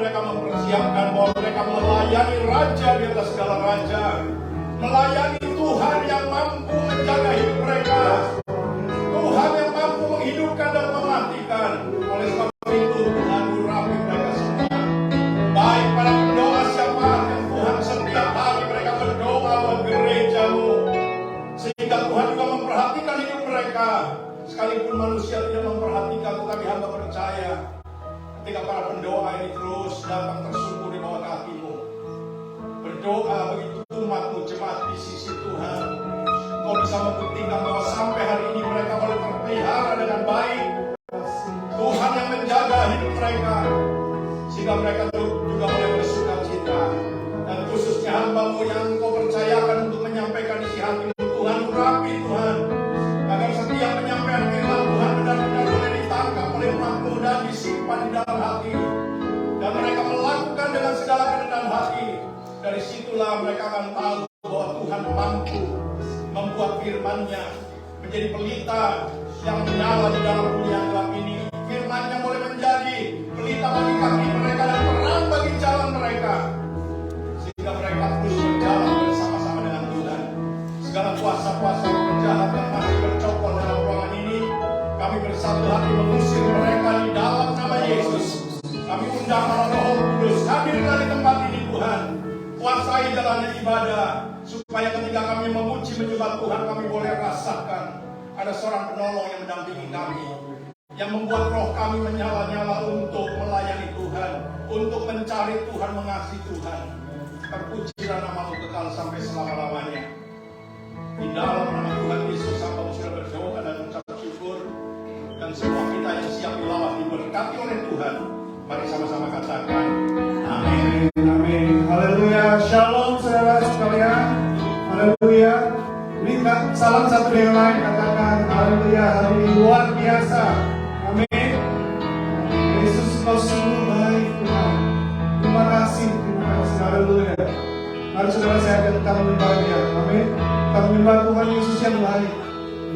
mereka mempersiapkan bahwa mereka melayani Raja di atas segala raja, melayani Tuhan yang mampu menjaga hidup mereka, Tuhan yang mampu menghidupkan dan mematikan. Oleh sebab itu Tuhan urapi mereka semua. Baik para pendoa siapa yang Tuhan setiap hari mereka berdoa buat gereja-Mu, sehingga Tuhan juga memperhatikan hidup mereka. Sekalipun manusia tidak memperhatikan, tetapi hamba percaya ketika para pendoa ini terus datang tersungkur di bawah kaki-Mu, berdoa begitu umat-Mu jemaat di sisi Tuhan, Kau bisa membuktikan bahwa sampai hari ini mereka boleh terpelihara dengan baik. Tuhan yang menjaga hidup mereka, sehingga mereka juga boleh bersuka cita. Dan khususnya hamba-Mu yang Kau percayakan untuk menyampaikan isi hati-Mu, Tuhan urapi Tuhan, agar setiap penyampaian firman Tuhan benar-benar boleh ditangkap oleh umat-Mu dan disimpan di dalam hati, dan mereka melakukan dengan segala kerendahan hati. Dari situlah mereka akan tahu bahwa Tuhan mampu membuat firman-Nya menjadi pelita yang menyala di dalam dunia gelap ini. Firman-Nya boleh menjadi pelita bagi kaki mereka dan terang bagi jalan mereka, sehingga mereka terus berjalan bersama-sama dengan Tuhan. Segala kuasa-kuasa penjahat yang masih bercokol dalam ruangan ini, kami bersatu hati mengusir mereka di dalam nama Yesus. Kami undang Roh Kudus hadirlah di tempat ini Tuhan. Kuasai jalannya ibadah, supaya ketika kami memuji menyembah Tuhan, kami boleh rasakan ada seorang penolong yang mendampingi kami, yang membuat roh kami menyala-nyala untuk melayani Tuhan, untuk mencari Tuhan, mengasihi Tuhan. Terpujilah nama-Mu kekal sampai selama-lamanya. Di dalam nama Tuhan Yesus, hamba sudah berdoa dan mengucap syukur, dan semua kita yang siap dilawat diberkati oleh Tuhan. Mari sama-sama katakan amin. Amin. Haleluya. Shalom saudara sekalian. Haleluya. Berikan salam satu dengan lain, katakan haleluya. Hari ini luar biasa. Amin. Yesus Kau sungguh baik Tuhan. Terima kasih. Haleluya. Mari saudara saya akan kita menyembah Dia. Amin. Kita menyembah Tuhan Yesus yang baik.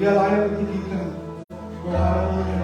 Dia layak bagi kita. Haleluya.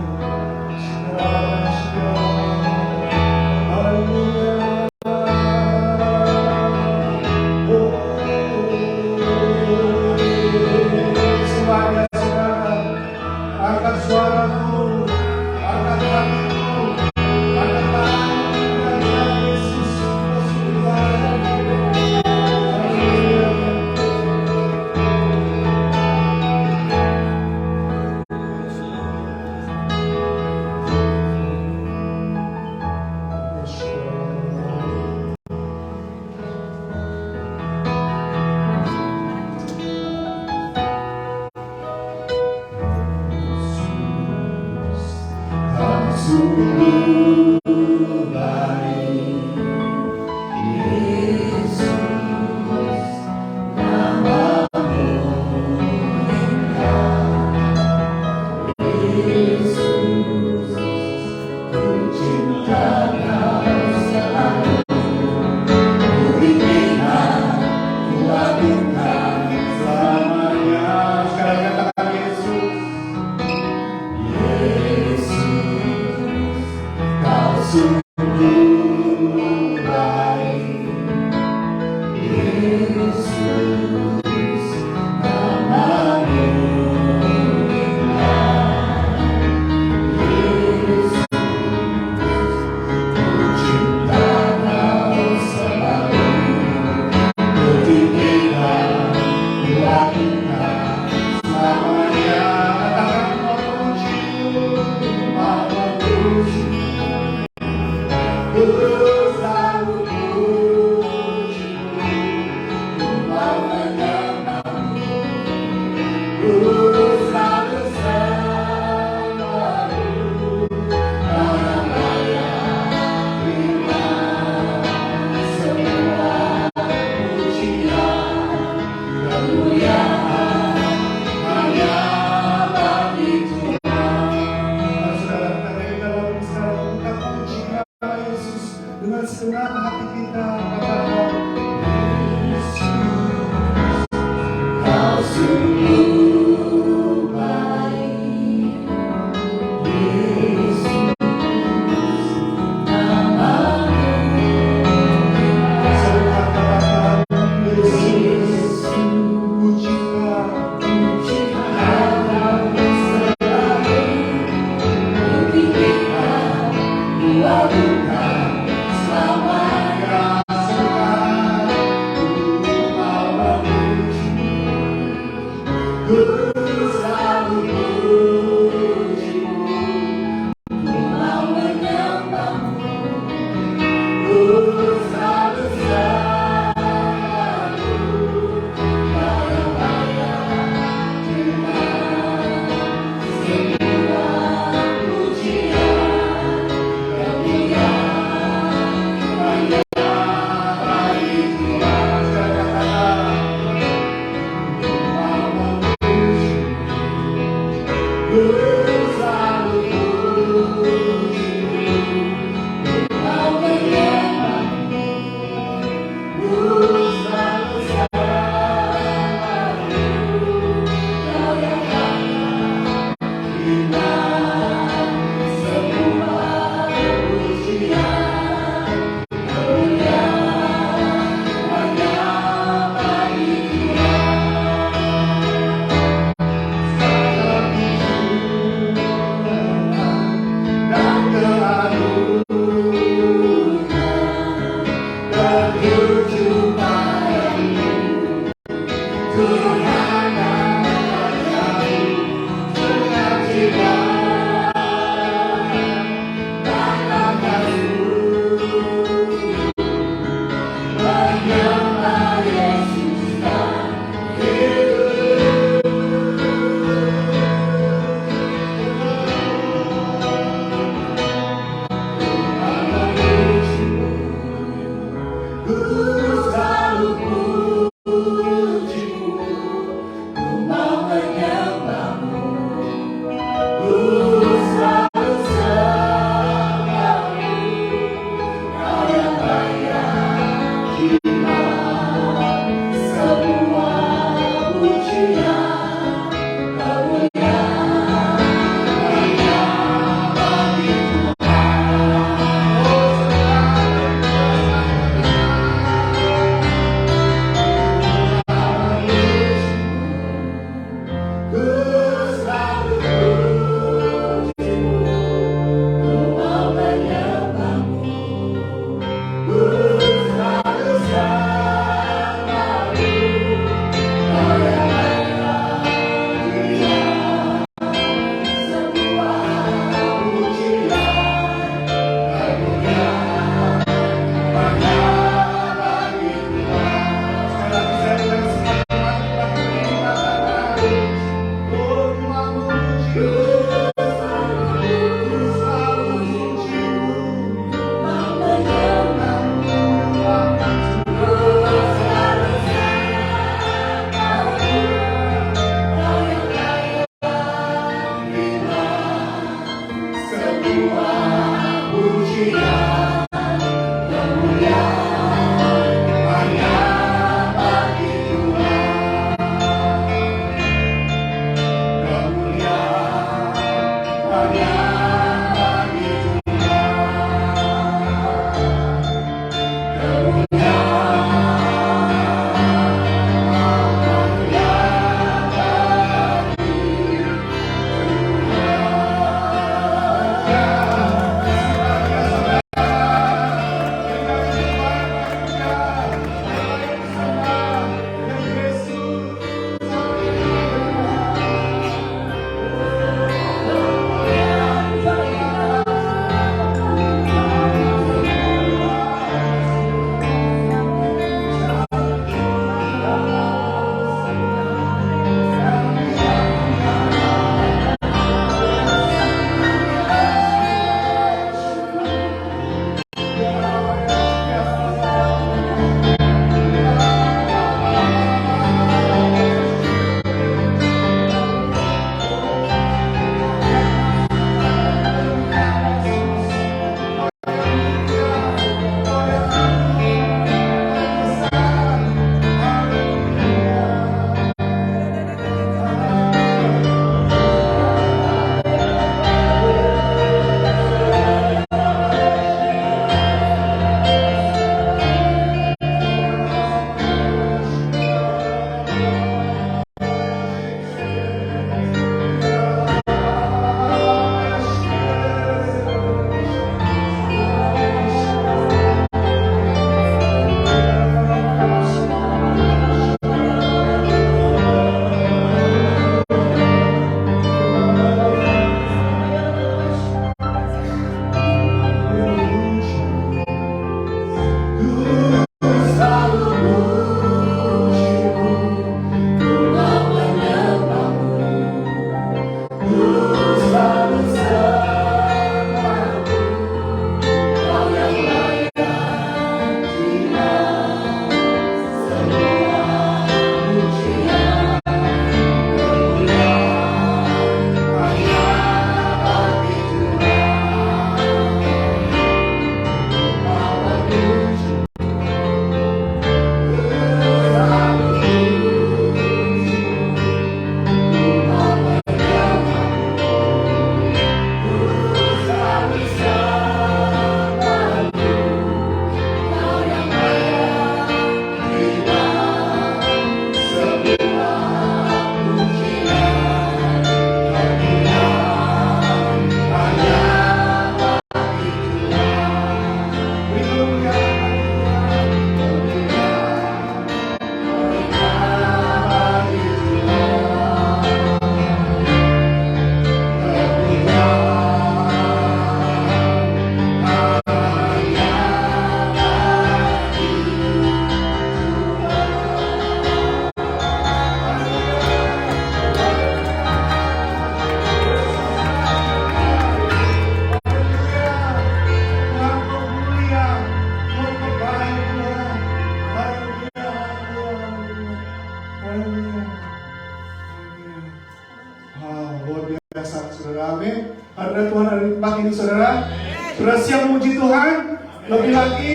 saudara. Amin. Hadirat Tuhan hari pagi ini saudara. Saudara siap memuji Tuhan? Lebih lagi,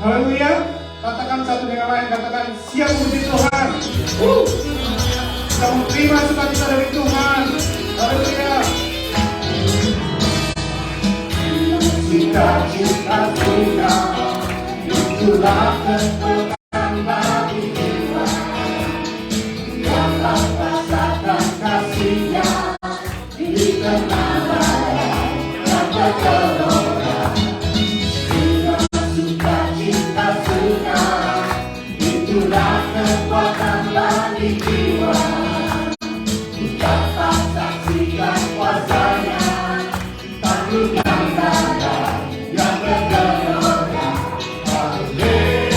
haleluya. Katakan satu dengan lain, katakan siap memuji Tuhan. Kita menerima sukacita dari Tuhan. Haleluya. Cita-cita kita itulah kekuatan bagi jiwa yang rasakan kasihnya di tengah badai yang bergelora. Dengan sukacita kita itulah kekuatan bagi jiwa. Dapat saksikan kuasanya taklukan badai yang bergelora. Haleluya,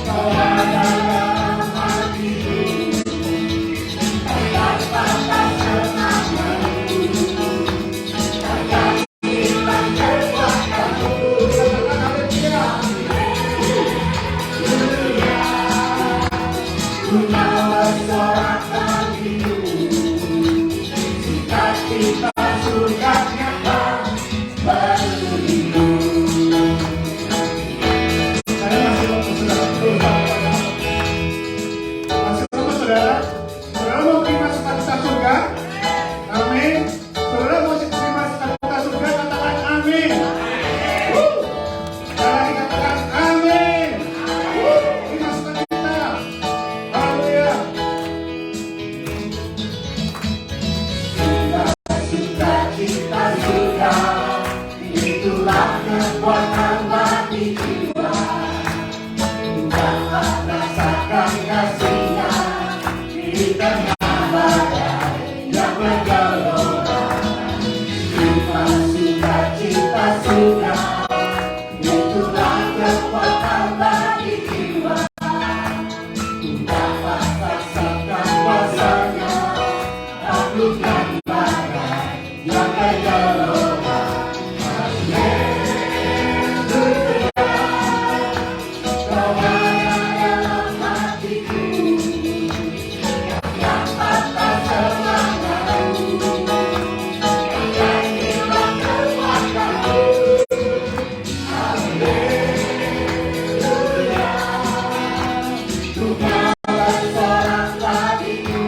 kau ada dalam hatiku, takkan patah semangatku, takkan hilang kekuatanku. Haleluya, ku mau sorakan itu, cita-cita surga nyata baru itu. Saya masih waktu saudara. Masih waktu saudara. Saudara mau terima sukacita surga? Amin. Saudara mau terima sukacita surga? Katakan amin. Sekali katakan amin. Terima sukacita. Haleluya. Sukacita surga itulah kekuatan bagi jiwa. Dapat rasakan kasihnya di tengah badai yang bergelora. Terima sukacita surga itulah kekuatan bagi jiwa. Dapat rasakan kuasanya taklukan badai yang bergelora. Haleluya, kau ada dalam hatiku, yang patah semangatku, takkan hilang kekuatanku. Haleluya, ku mau bersorak bagimu,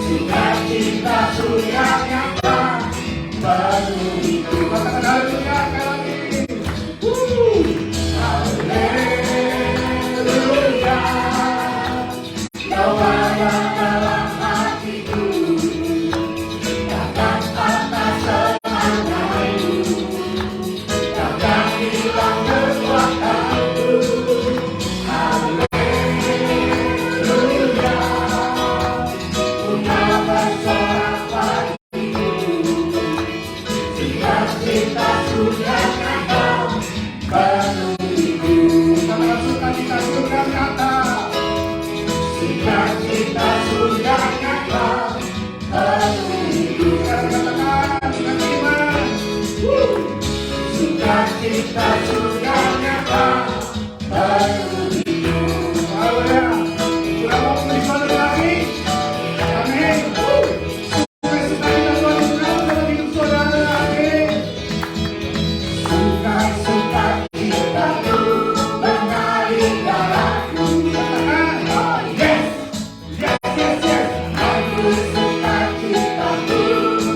cita-cita surga nyata baru itu. Katakan haleluya sekali lagi. Haleluya, kau ada dalam hatiku, takkan patah semangatku, takkan hilang kekuatanku. Haleluya, ku mau bersorak bagimu, cita-cita surga nyata baru itu. Katakan sukacita surga nyata. Cita-cita surga nyata baru itu. Katakan dengan iman. Cita-cita surga nyata baru itu. Haleluya. Sudah mau menerima lagi? Amin. Sukacita Tuhan dalam hidup saudara. Amin. Suka-sukacitaku mengalir darahku. Katakan yes, yes, yes, yes. Aku sukacitaku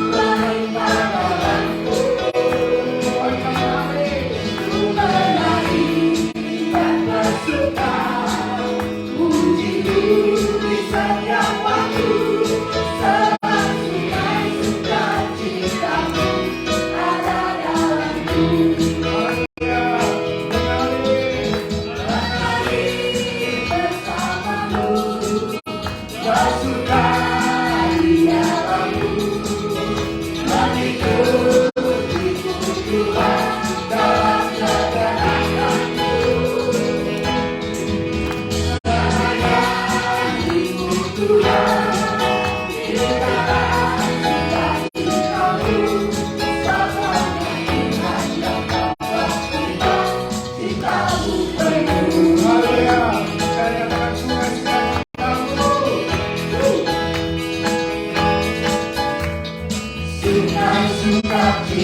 melimpah dalamku. Amin.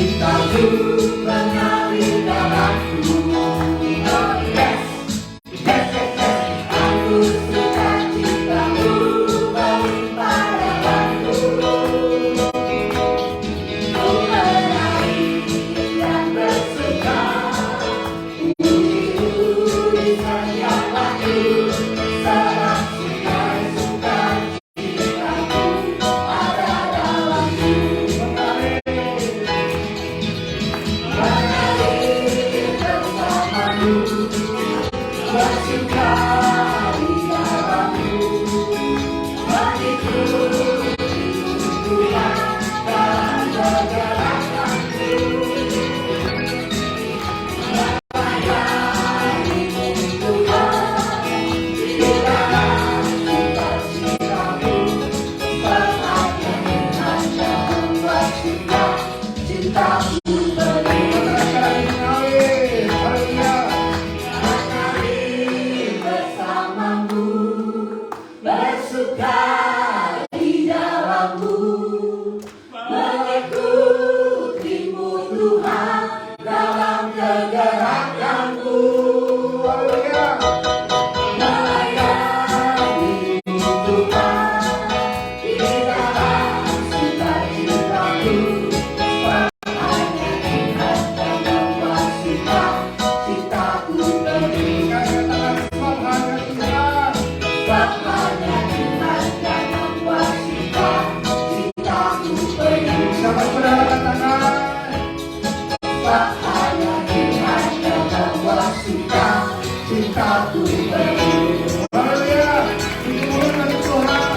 cintamu mengalir dalamku. Oh yes, yes, yes, yes. Aku suka cintamu melimpah dalamku. Ku menari dan bersuka, puji-puji sayang aku, sebab suka cintamu ada dalamku. Mengalir bersamamu, bersuka di dalammu, mengikuti Tuhan dan pergerakanku. Melayanimu Tuhan, di dalam cita-citamu, sepanjang hanya membuat cintamu Mengalir, haleluya. mengalir bersamamu, bersuka di dalammu, mengikutimu Tuhan dalam kegerakanku. Haleluya. Melayanimu Tuhan, di dalam cita-citamu, hanya Tuhan yang membuat cita-citaku beri. Katakan sebab hanya Tuhan. Sebab hanya Tuhan yang membuat cita-citaku beri. Siapa saudara katakan? Sebab hanya Tuhan yang membuat cita-citaku beri. Haleluya. Dimulakan Tuhan.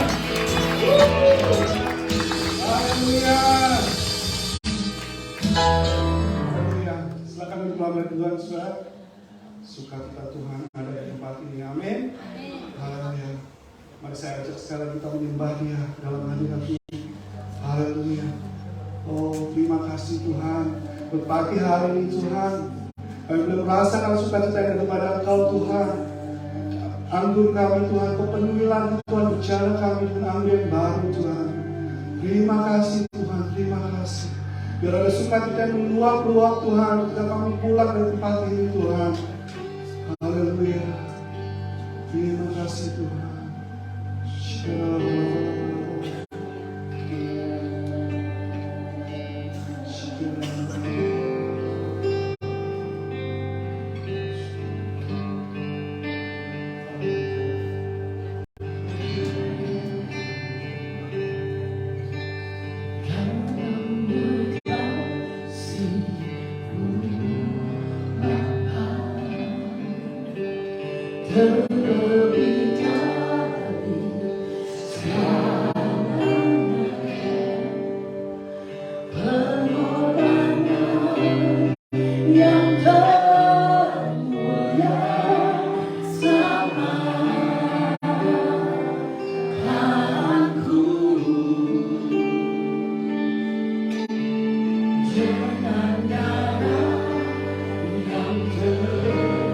Haleluya. Haleluya. Silakan berdoa Tuhan, saudara. Sukacita Tuhan ada di tempat ini. Amin. Haleluya. Mari saya ajak sekarang kita menyembah Dia dalam hadirat ini. Haleluya. Oh, terima kasih Tuhan. Berpagi hari ini Tuhan, kami boleh merasakan sukacita yang ada kepada Engkau Tuhan. Anggur kami Tuhan, Kau penuhilah Tuhan berjalan kami dengan anggur yang baru Tuhan. Terima kasih Tuhan, terima kasih. Biar ada sukacita yang meluap-luap Tuhan, ketika kami pulang dari tempat ini Tuhan. Haleluya. Terima kasih Tuhan. Shalom. Terlebih dari pengorbanan yang termulia sama aku, dengan darah yang tercurah,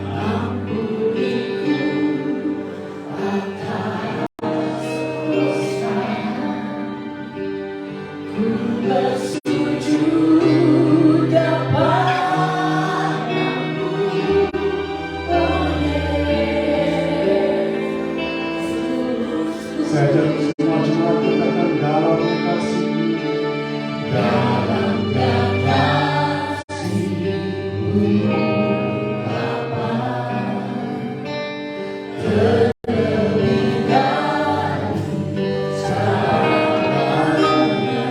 ampuniku atas dosa. Ku bersujud kepadamu, oh Yesus. Saya ajak semua jemaat katakan dalam kasih, Dalam kekasih-Mu Bapa, terlebih dari selamanya,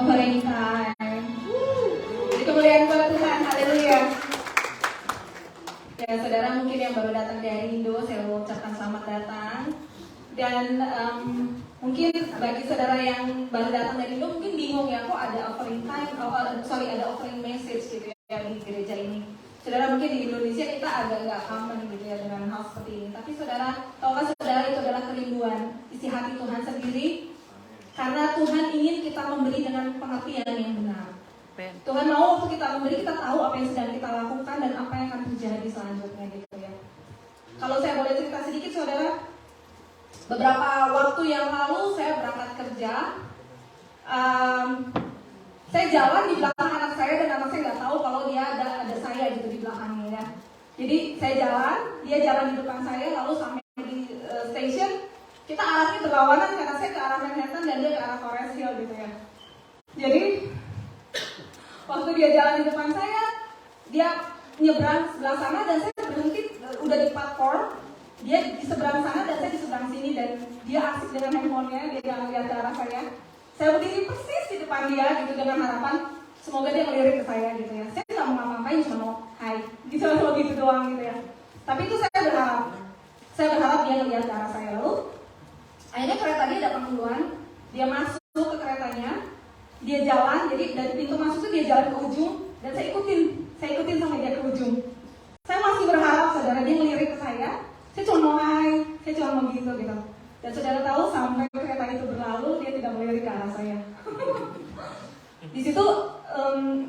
Obrigado. kemuliaan buat Tuhan, haleluya. Ya, saudara mungkin yang baru datang dari Indo, saya mau ucapkan selamat datang. Dan mungkin bagi saudara yang baru datang dari Indo mungkin bingung ya, kok ada offering time, ada offering message gitu ya di gereja ini. Saudara mungkin di Indonesia kita agak nggak common gitu ya dengan hal seperti ini. Tapi saudara, tahukah saudara itu adalah kerinduan isi hati Tuhan sendiri. Karena Tuhan ingin kita memberi dengan pengertian yang benar. Tuhan mau waktu kita memberi, kita tahu apa yang sedang kita lakukan dan apa yang akan terjadi selanjutnya gitu ya. Kalau saya boleh cerita sedikit saudara, beberapa waktu yang lalu saya berangkat kerja. Saya jalan di belakang anak saya dan anak saya nggak tahu kalau dia ada saya gitu di belakangnya ya. Jadi saya jalan, dia jalan di depan saya, lalu sampai di station, kita arahnya berlawanan karena saya ke arah Manhattan dan dia ke arah Forest Hill gitu ya. Jadi waktu dia jalan di depan saya, dia nyebrang sebelah sana dan saya berhenti udah di platform. Dia di seberang sana dan saya di seberang sini dan dia asik dengan handphonenya, dia jangan lihat ke arah saya. Saya berdiri persis di depan dia gitu dengan harapan semoga dia melirik ke saya gitu ya. Saya nggak mau ngapa-ngapain, cuma mau hai, gitu doang gitu ya. Tapi itu saya berharap dia ngelihat ke arah saya. Lalu akhirnya kereta dia datang duluan, dia masuk ke keretanya, dia jalan, jadi dari pintu masuk itu dia jalan ke ujung dan saya ikutin sama dia ke ujung. Saya masih berharap saudara dia melirik ke saya cuma mau hai, saya cuma mau gitu. Dan saudara tahu sampai kereta itu berlalu dia tidak melirik ke arah saya. Di situ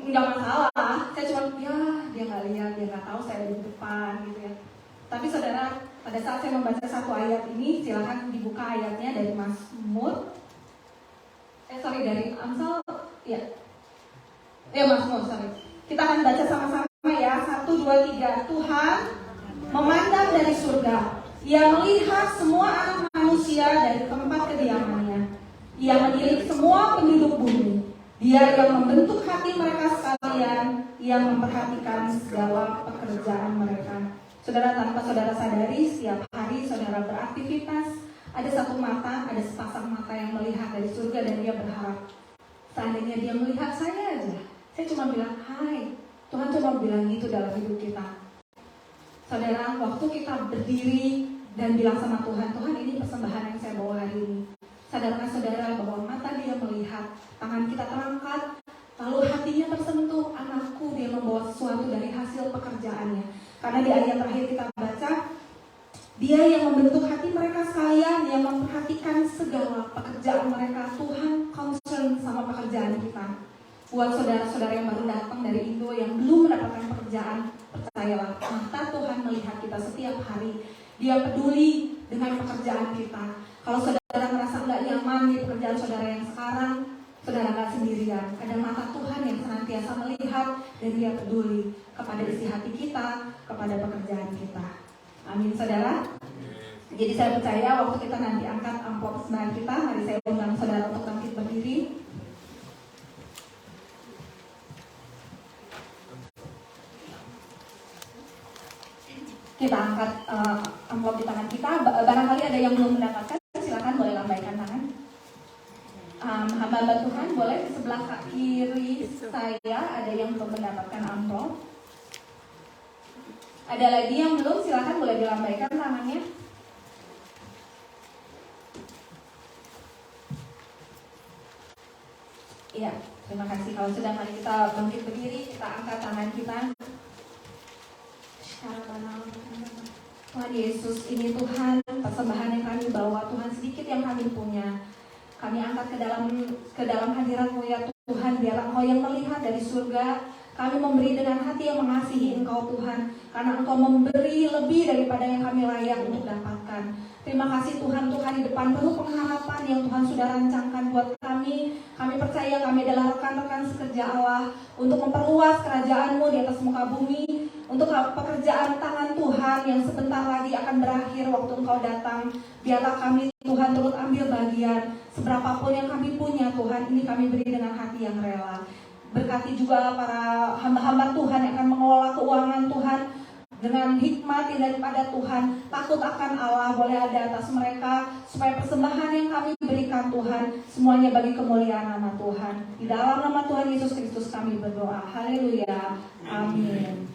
nggak masalah, saya cuma ya dia nggak lihat, dia nggak tahu saya ada di depan gitu ya. Tapi saudara, pada saat saya membaca satu ayat ini, silakan dibuka ayatnya dari Mazmur. Dari Amsal, ya Mazmur, Kita akan baca sama-sama ya, 1, 2, 3. Tuhan memandang dari surga, Ia melihat semua anak manusia dari tempat kediamannya. Ia menilik semua penduduk bumi. Dia yang membentuk hati mereka sekalian, Ia memperhatikan segala pekerjaan mereka. Saudara, tanpa saudara sadari, setiap hari saudara beraktivitas, ada satu mata, ada sepasang mata yang melihat dari surga dan dia berharap seandainya dia melihat saya aja, saya cuma bilang hai. Tuhan cuma bilang gitu dalam hidup kita. Saudara, waktu kita berdiri dan bilang sama Tuhan, Tuhan ini persembahan yang saya bawa hari ini. Sadarkah saudara bahwa mata dia melihat, tangan kita terangkat, lalu hatinya tersentuh, anakku dia membawa sesuatu dari hasil pekerjaannya. Karena di ayat terakhir kita baca, dia yang membentuk hati mereka sekalian, yang memperhatikan segala pekerjaan mereka. Tuhan concern sama pekerjaan kita. Buat saudara-saudara yang baru datang dari Indo yang belum mendapatkan pekerjaan, percayalah, mata Tuhan melihat kita setiap hari. Dia peduli dengan pekerjaan kita. Kalau saudara merasa nggak nyaman di pekerjaan saudara yang sekarang, saudara nggak sendirian. Ada mata Tuhan yang senantiasa melihat dan dia peduli kepada isi hati kita, kepada pekerjaan kita. Amin, saudara. Jadi saya percaya waktu kita nanti angkat amplop persembahan kita, mari saya undang saudara untuk bangkit berdiri. Kita angkat amplop di tangan kita. Barangkali ada yang belum mendapatkan, silakan boleh lambaikan tangan. Hamba Tuhan, boleh di sebelah kiri saya ada yang belum mendapatkan amplop. Ada lagi yang belum, silakan boleh dilambaikan tangannya. Iya, terima kasih. Kalau sudah, mari kita bangkit berdiri, kita angkat tangan kita. Tuhan Yesus, ini Tuhan persembahan yang kami bawa, Tuhan sedikit yang kami punya. Kami angkat ke dalam hadirat-Mu ya Tuhan, biar Engkau yang melihat dari surga. Kami memberi dengan hati yang mengasihi Engkau Tuhan, karena Engkau memberi lebih daripada yang kami layak untuk dapatkan. Terima kasih Tuhan, Tuhan di depan penuh pengharapan yang Tuhan sudah rancangkan buat kami. Kami percaya kami adalah rekan-rekan sekerja Allah untuk memperluas kerajaan-Mu di atas muka bumi, untuk pekerjaan tangan Tuhan yang sebentar lagi akan berakhir waktu Engkau datang. Biarlah kami Tuhan turut ambil bagian, seberapapun yang kami punya Tuhan, ini kami beri dengan hati yang rela. Berkati juga para hamba-hamba Tuhan yang akan mengelola keuangan Tuhan. dengan hikmat daripada Tuhan, takut akan Allah boleh ada atas mereka, supaya persembahan yang kami berikan Tuhan, semuanya bagi kemuliaan nama Tuhan. Di dalam nama Tuhan Yesus Kristus kami berdoa. Haleluya. Amin.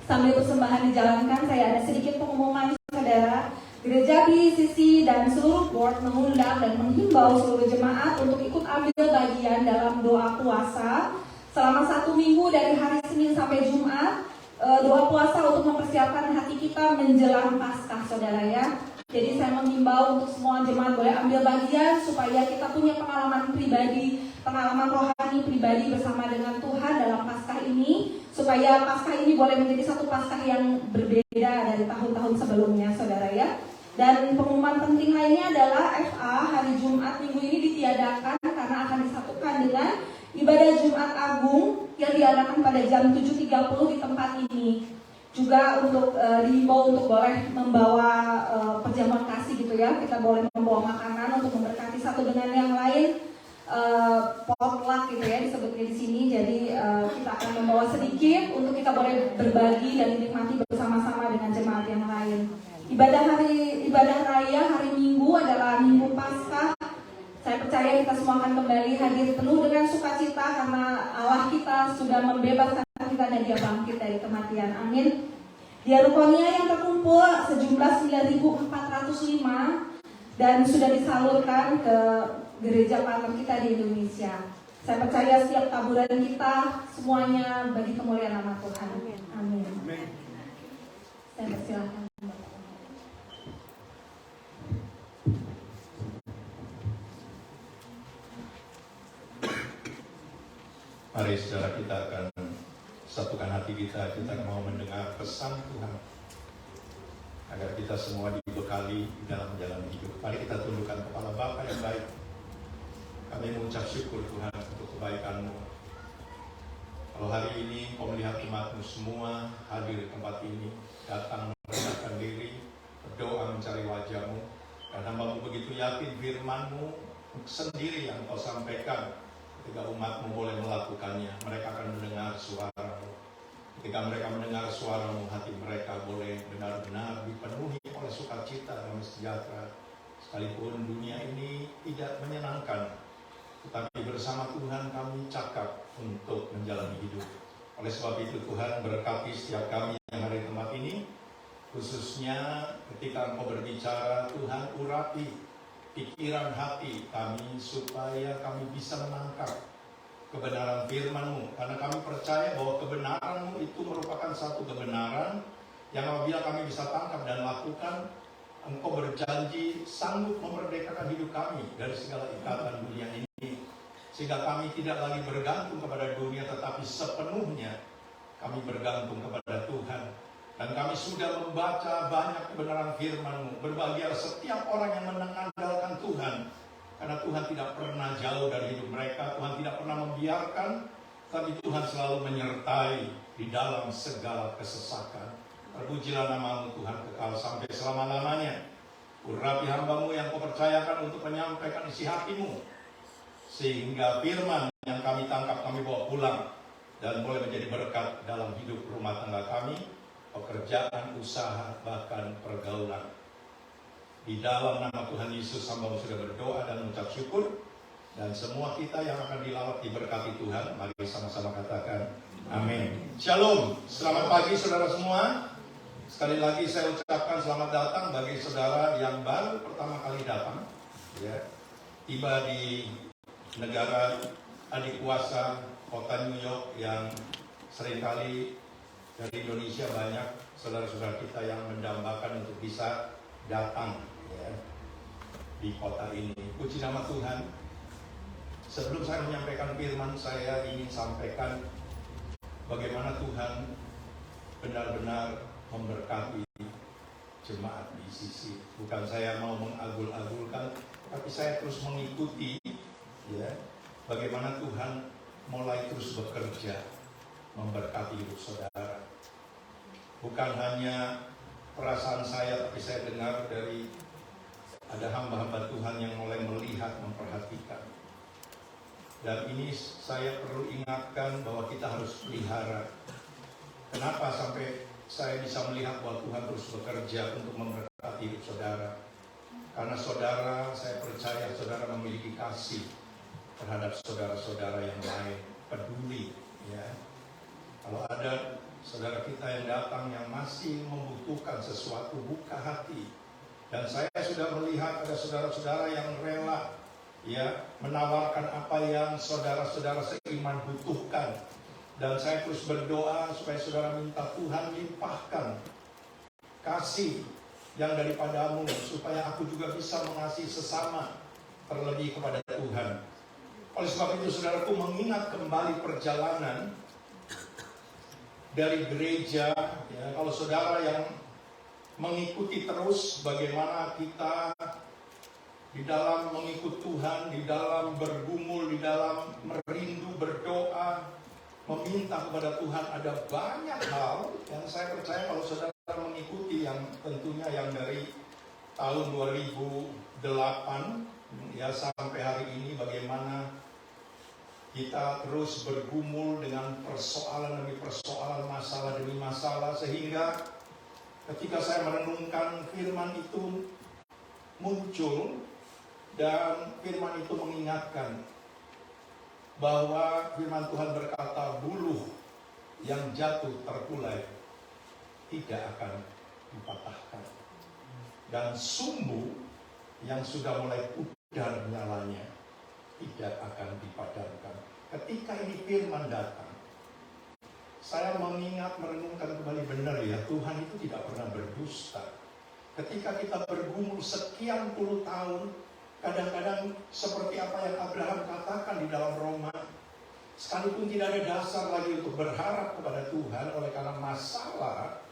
Sambil persembahan dijalankan, saya ada sedikit pengumuman, saudara. Gereja BCC dan seluruh board mengundang dan menghimbau seluruh jemaat untuk ikut ambil bagian dalam doa puasa selama 1 minggu dari hari Senin sampai Jumat. Doa puasa untuk mempersiapkan hati kita menjelang Paskah, saudara ya. Jadi saya menghimbau untuk semua jemaat boleh ambil bagian supaya kita punya pengalaman pribadi, pengalaman rohani pribadi bersama dengan Tuhan dalam Paskah ini, supaya Paskah ini boleh menjadi satu Paskah yang berbeda dari tahun-tahun sebelumnya, saudara ya. Dan pengumuman penting lainnya adalah FA hari Jumat minggu ini ditiadakan karena akan disatukan dengan ibadah Jumat Agung yang diadakan pada jam 7.30 di tempat ini. Juga untuk dihimbau untuk boleh membawa perjamuan kasih gitu ya. Kita boleh membawa makanan untuk memberkati satu dengan yang lain. Potluck gitu ya disebutnya di sini. Jadi kita akan membawa sedikit untuk kita boleh berbagi dan dinikmati bersama-sama dengan jemaat yang lain. Ibadah raya hari Minggu adalah Minggu Paskah. Saya percaya kita semua akan kembali hadir penuh dengan sukacita karena Allah kita sudah membebaskan kita dan Dia bangkit dari kematian. Amin. Diakonia yang terkumpul sejumlah 9.405 dan sudah disalurkan ke gereja partner kita di Indonesia. Saya percaya setiap taburan kita semuanya bagi kemuliaan nama Tuhan. Amin. Saya persilakan. Mari saudara, kita akan satukan hati kita mau mendengar pesan Tuhan agar kita semua dibekali dalam jalan hidup. Mari kita tundukkan kepala Bapa yang baik. Kami mengucap syukur Tuhan untuk kebaikan-Mu. Kalau hari ini Kau melihat umat-Mu semua hadir di tempat ini, datang merendahkan diri, berdoa mencari wajah-Mu, dan hamba-Mu begitu yakin firman-Mu sendiri yang Kau sampaikan. Ketika umat-Mu boleh melakukannya, mereka akan mendengar suara-Mu. Ketika mereka mendengar suara-Mu, hati mereka boleh benar-benar dipenuhi oleh sukacita dan sejahtera. Sekalipun dunia ini tidak menyenangkan, tetapi bersama Tuhan kami cakap untuk menjalani hidup. Oleh sebab itu Tuhan berkati setiap kami yang ada di tempat ini, khususnya ketika Engkau berbicara, Tuhan urapi pikiran hati kami supaya kami bisa menangkap kebenaran firman-Mu, karena kami percaya bahwa kebenaran-Mu itu merupakan satu kebenaran yang apabila kami bisa tangkap dan lakukan, Engkau berjanji sanggup memerdekakan hidup kami dari segala ikatan dunia ini, sehingga kami tidak lagi bergantung kepada dunia, tetapi sepenuhnya kami bergantung kepada Tuhan. Dan kami sudah membaca banyak kebenaran firman-Mu. Berbahagia setiap orang yang mengandalkan Tuhan. Karena Tuhan tidak pernah jauh dari hidup mereka. Tuhan tidak pernah membiarkan. Tapi Tuhan selalu menyertai di dalam segala kesesakan. Terpujilah nama-Mu Tuhan kekal sampai selama-lamanya. Urapi hamba-Mu yang Kau percayakan untuk menyampaikan isi hati-Mu. Sehingga firman yang kami tangkap kami bawa pulang. Dan boleh menjadi berkat dalam hidup rumah tangga kami, pekerjaan, usaha, bahkan pergaulan. Di dalam nama Tuhan Yesus, hamba-Mu sudah berdoa dan mengucap syukur. Dan semua kita yang akan dilawat diberkati Tuhan. Mari sama-sama katakan amin. Shalom, selamat pagi saudara semua. Sekali lagi saya ucapkan selamat datang bagi saudara yang baru pertama kali datang, ya, tiba di negara adik kuasa kota New York yang seringkali dari Indonesia banyak saudara-saudara kita yang mendambakan untuk bisa datang, ya, di kota ini. Puji nama Tuhan. Sebelum saya menyampaikan firman, saya ingin sampaikan bagaimana Tuhan benar-benar memberkati jemaat BCC. Bukan saya mau mengagul-agulkan, tapi saya terus mengikuti, ya, bagaimana Tuhan mulai terus bekerja memberkati hidup saudara. Bukan hanya perasaan saya, tapi saya dengar dari ada hamba-hamba Tuhan yang mulai melihat, memperhatikan. Dan ini saya perlu ingatkan bahwa kita harus pelihara. Kenapa sampai saya bisa melihat bahwa Tuhan terus bekerja untuk memberkati hidup saudara? Karena saudara, saya percaya saudara memiliki kasih terhadap saudara-saudara yang lain, peduli. Ya. Kalau ada saudara kita yang datang yang masih membutuhkan sesuatu, buka hati. Dan saya sudah melihat ada saudara-saudara yang rela ya menawarkan apa yang saudara-saudara seiman butuhkan. Dan saya terus berdoa supaya saudara minta Tuhan limpahkan kasih yang daripadamu, supaya aku juga bisa mengasihi sesama, terlebih kepada Tuhan. Oleh sebab itu saudaraku, mengingat kembali perjalanan dari gereja, ya, kalau saudara yang mengikuti terus bagaimana kita di dalam mengikut Tuhan, di dalam bergumul, di dalam merindu, berdoa, meminta kepada Tuhan, ada banyak hal yang saya percaya kalau saudara mengikuti, yang tentunya yang dari tahun 2008 ya sampai hari ini, bagaimana kita terus bergumul dengan persoalan demi persoalan, masalah demi masalah, sehingga ketika saya merenungkan firman itu muncul, dan firman itu mengingatkan bahwa firman Tuhan berkata, buluh yang jatuh terkulai tidak akan dipatahkan, dan sumbu yang sudah mulai pudar nyalanya tidak akan dipadamkan. Ketika ini firman datang, saya mengingat, merenungkan kembali, benar ya, Tuhan itu tidak pernah berdusta. Ketika kita bergumul sekian puluh tahun, kadang-kadang seperti apa yang Abraham katakan di dalam Roma, sekalipun tidak ada dasar lagi untuk berharap kepada Tuhan, oleh karena masalah,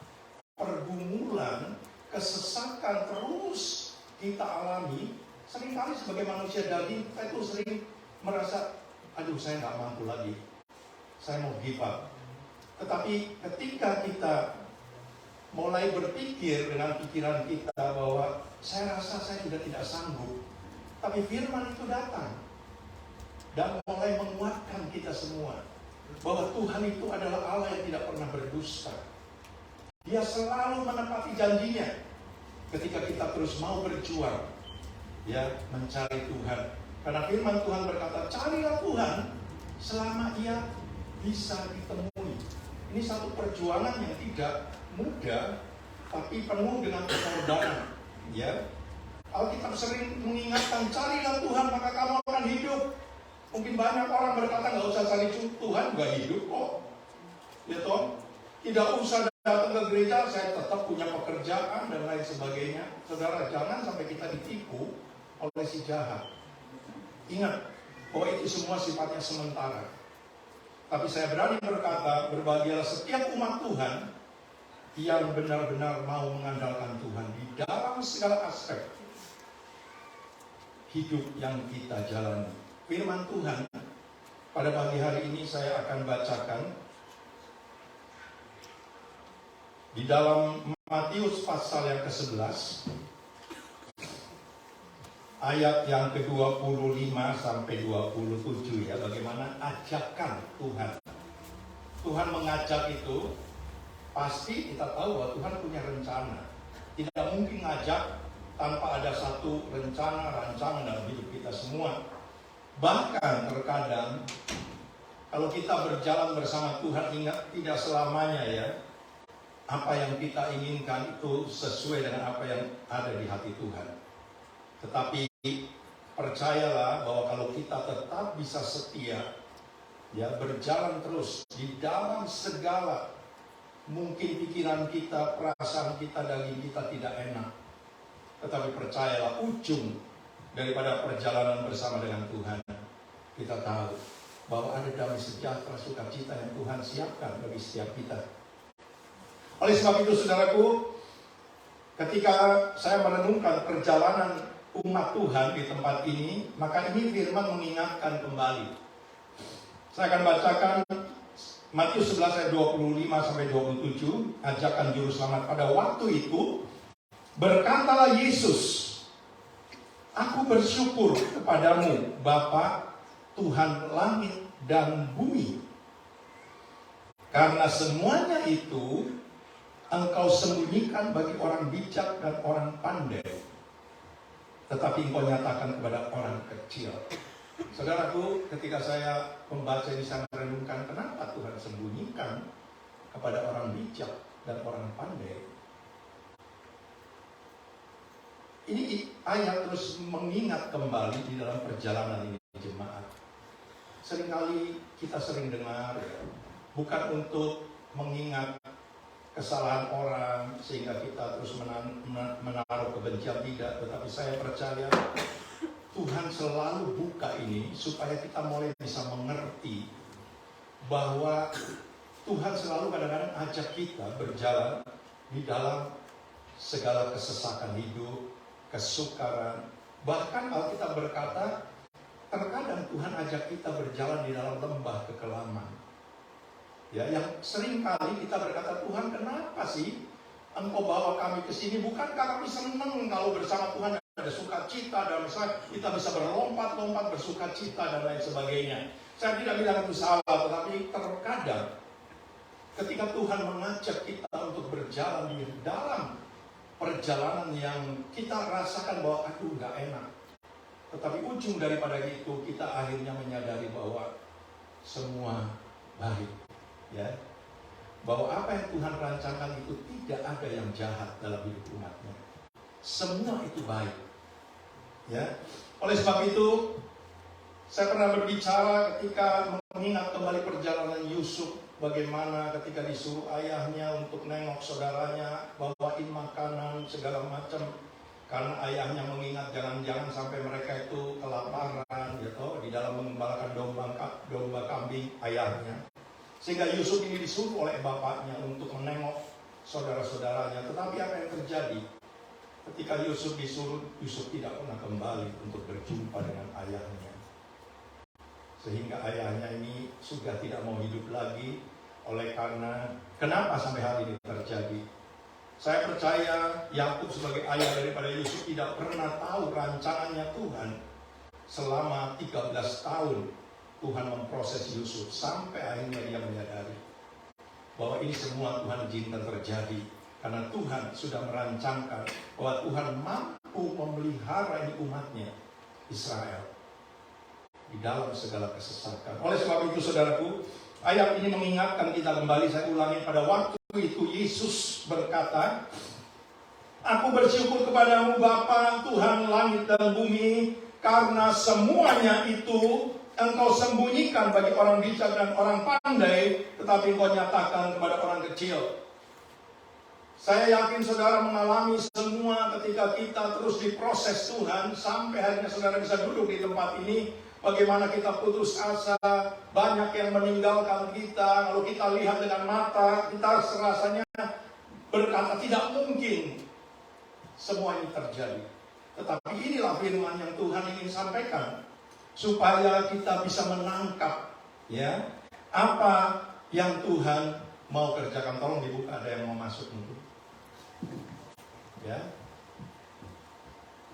pergumulan, kesesakan terus kita alami. Seringkali sebagai manusia daging, kita itu sering merasa, aduh saya nggak mampu lagi, saya mau give up. Tetapi ketika kita mulai berpikir dengan pikiran kita bahwa saya rasa saya tidak sanggup, tapi firman itu datang dan mulai menguatkan kita semua bahwa Tuhan itu adalah Allah yang tidak pernah berdusta. Dia selalu menepati janjinya ketika kita terus mau berjuang, ya, mencari Tuhan. Karena firman Tuhan berkata, carilah Tuhan selama ia bisa ditemui. Ini satu perjuangan yang tidak mudah, tapi penuh dengan pengorbanan. Ya, Alkitab sering mengingatkan, carilah Tuhan maka kamu akan hidup. Mungkin banyak orang berkata, nggak usah cari Tuhan, nggak hidup kok. Ya toh, tidak usah datang ke gereja, saya tetap punya pekerjaan dan lain sebagainya. Saudara, jangan sampai kita ditipu oleh si jahat. Ingat bahwa itu semua sifatnya sementara. Tapi saya berani berkata, berbahagialah setiap umat Tuhan yang benar-benar mau mengandalkan Tuhan di dalam segala aspek hidup yang kita jalani. Firman Tuhan pada pagi hari ini saya akan bacakan di dalam Matius pasal yang ke-11 ayat yang ke-25 sampai 27, ya, bagaimana ajakan Tuhan. Tuhan mengajak itu, pasti kita tahu bahwa Tuhan punya rencana. Tidak mungkin ngajak tanpa ada satu rencana, rancangan dalam hidup kita semua. Bahkan terkadang kalau kita berjalan bersama Tuhan, ingat tidak selamanya ya apa yang kita inginkan itu sesuai dengan apa yang ada di hati Tuhan. Tetapi percayalah bahwa kalau kita tetap bisa setia, ya, berjalan terus di dalam segala mungkin pikiran kita, perasaan kita, daging kita tidak enak, tetapi percayalah ujung daripada perjalanan bersama dengan Tuhan, kita tahu bahwa ada damai sejahtera, sukacita yang Tuhan siapkan bagi setiap kita. Oleh sebab itu saudaraku, ketika saya merenungkan perjalanan umat Tuhan di tempat ini, maka ini firman mengingatkan kembali. Saya akan bacakan Matius 11 ayat 25 sampai 27, ajakan juru selamat. Pada waktu itu berkatalah Yesus, Aku bersyukur kepadamu, Bapa, Tuhan langit dan bumi. Karena semuanya itu Engkau sembunyikan bagi orang bijak dan orang pandai, tetapi Engkau nyatakan kepada orang kecil. Saudaraku, ketika saya membaca ini, saya merenungkan kenapa Tuhan sembunyikan kepada orang bijak dan orang pandai. Ini ayat terus mengingat kembali di dalam perjalanan ini jemaat. Seringkali kita sering dengar, bukan untuk mengingat kesalahan orang sehingga kita terus menaruh kebencian, tidak. Tetapi saya percaya Tuhan selalu buka ini supaya kita mulai bisa mengerti bahwa Tuhan selalu kadang-kadang ajak kita berjalan di dalam segala kesesakan hidup, kesukaran. Bahkan Alkitab berkata, terkadang Tuhan ajak kita berjalan di dalam lembah kekelaman. Ya, yang sering kali kita berkata, Tuhan kenapa sih Engkau bawa kami ke sini? Bukankah kami senang kalau bersama Tuhan ada sukacita dan misalnya kita bisa berlompat-lompat bersukacita dan lain sebagainya. Saya tidak bilang itu salah, tetapi terkadang ketika Tuhan mengajak kita untuk berjalan di dalam perjalanan yang kita rasakan bahwa aduh gak enak, tetapi ujung daripada itu kita akhirnya menyadari bahwa semua baik, ya, bahwa apa yang Tuhan rancangkan itu tidak ada yang jahat dalam hidup umatnya, semua itu baik, ya. Oleh sebab itu saya pernah berbicara ketika mengingat kembali perjalanan Yusuf, bagaimana ketika disuruh ayahnya untuk nengok saudaranya, bawain makanan segala macam, karena ayahnya mengingat jangan-jangan sampai mereka itu kelaparan, gitu, di dalam mengembalakan domba kambing ayahnya. Sehingga Yusuf ini disuruh oleh bapaknya untuk menengok saudara-saudaranya. Tetapi apa yang terjadi? Ketika Yusuf disuruh, Yusuf tidak pernah kembali untuk berjumpa dengan ayahnya. Sehingga ayahnya ini sudah tidak mau hidup lagi. Oleh karena, kenapa sampai hal ini terjadi? Saya percaya Yakub sebagai ayah daripada Yusuf tidak pernah tahu rancangannya Tuhan. Selama 13 tahun Tuhan memproses Yusuf sampai akhirnya dia menyadari bahwa ini semua Tuhan izinkan terjadi karena Tuhan sudah merancangkan bahwa Tuhan mampu memelihara ini umatnya Israel di dalam segala kesesakan. Oleh sebab itu saudaraku, ayat ini mengingatkan kita kembali, saya ulangi, pada waktu itu Yesus berkata, Aku bersyukur kepadamu Bapa, Tuhan langit dan bumi, karena semuanya itu Engkau sembunyikan bagi orang bijak dan orang pandai, tetapi Engkau nyatakan kepada orang kecil. Saya yakin saudara mengalami semua ketika kita terus diproses Tuhan, sampai akhirnya saudara bisa duduk di tempat ini. Bagaimana kita putus asa, banyak yang meninggalkan kita. Kalau kita lihat dengan mata, kita serasanya berkata tidak mungkin semua ini terjadi. Tetapi inilah firman yang Tuhan ingin sampaikan, supaya kita bisa menangkap, ya, apa yang Tuhan mau kerjakan. Tolong dibuka, ada yang mau masuk mungkin. Ya.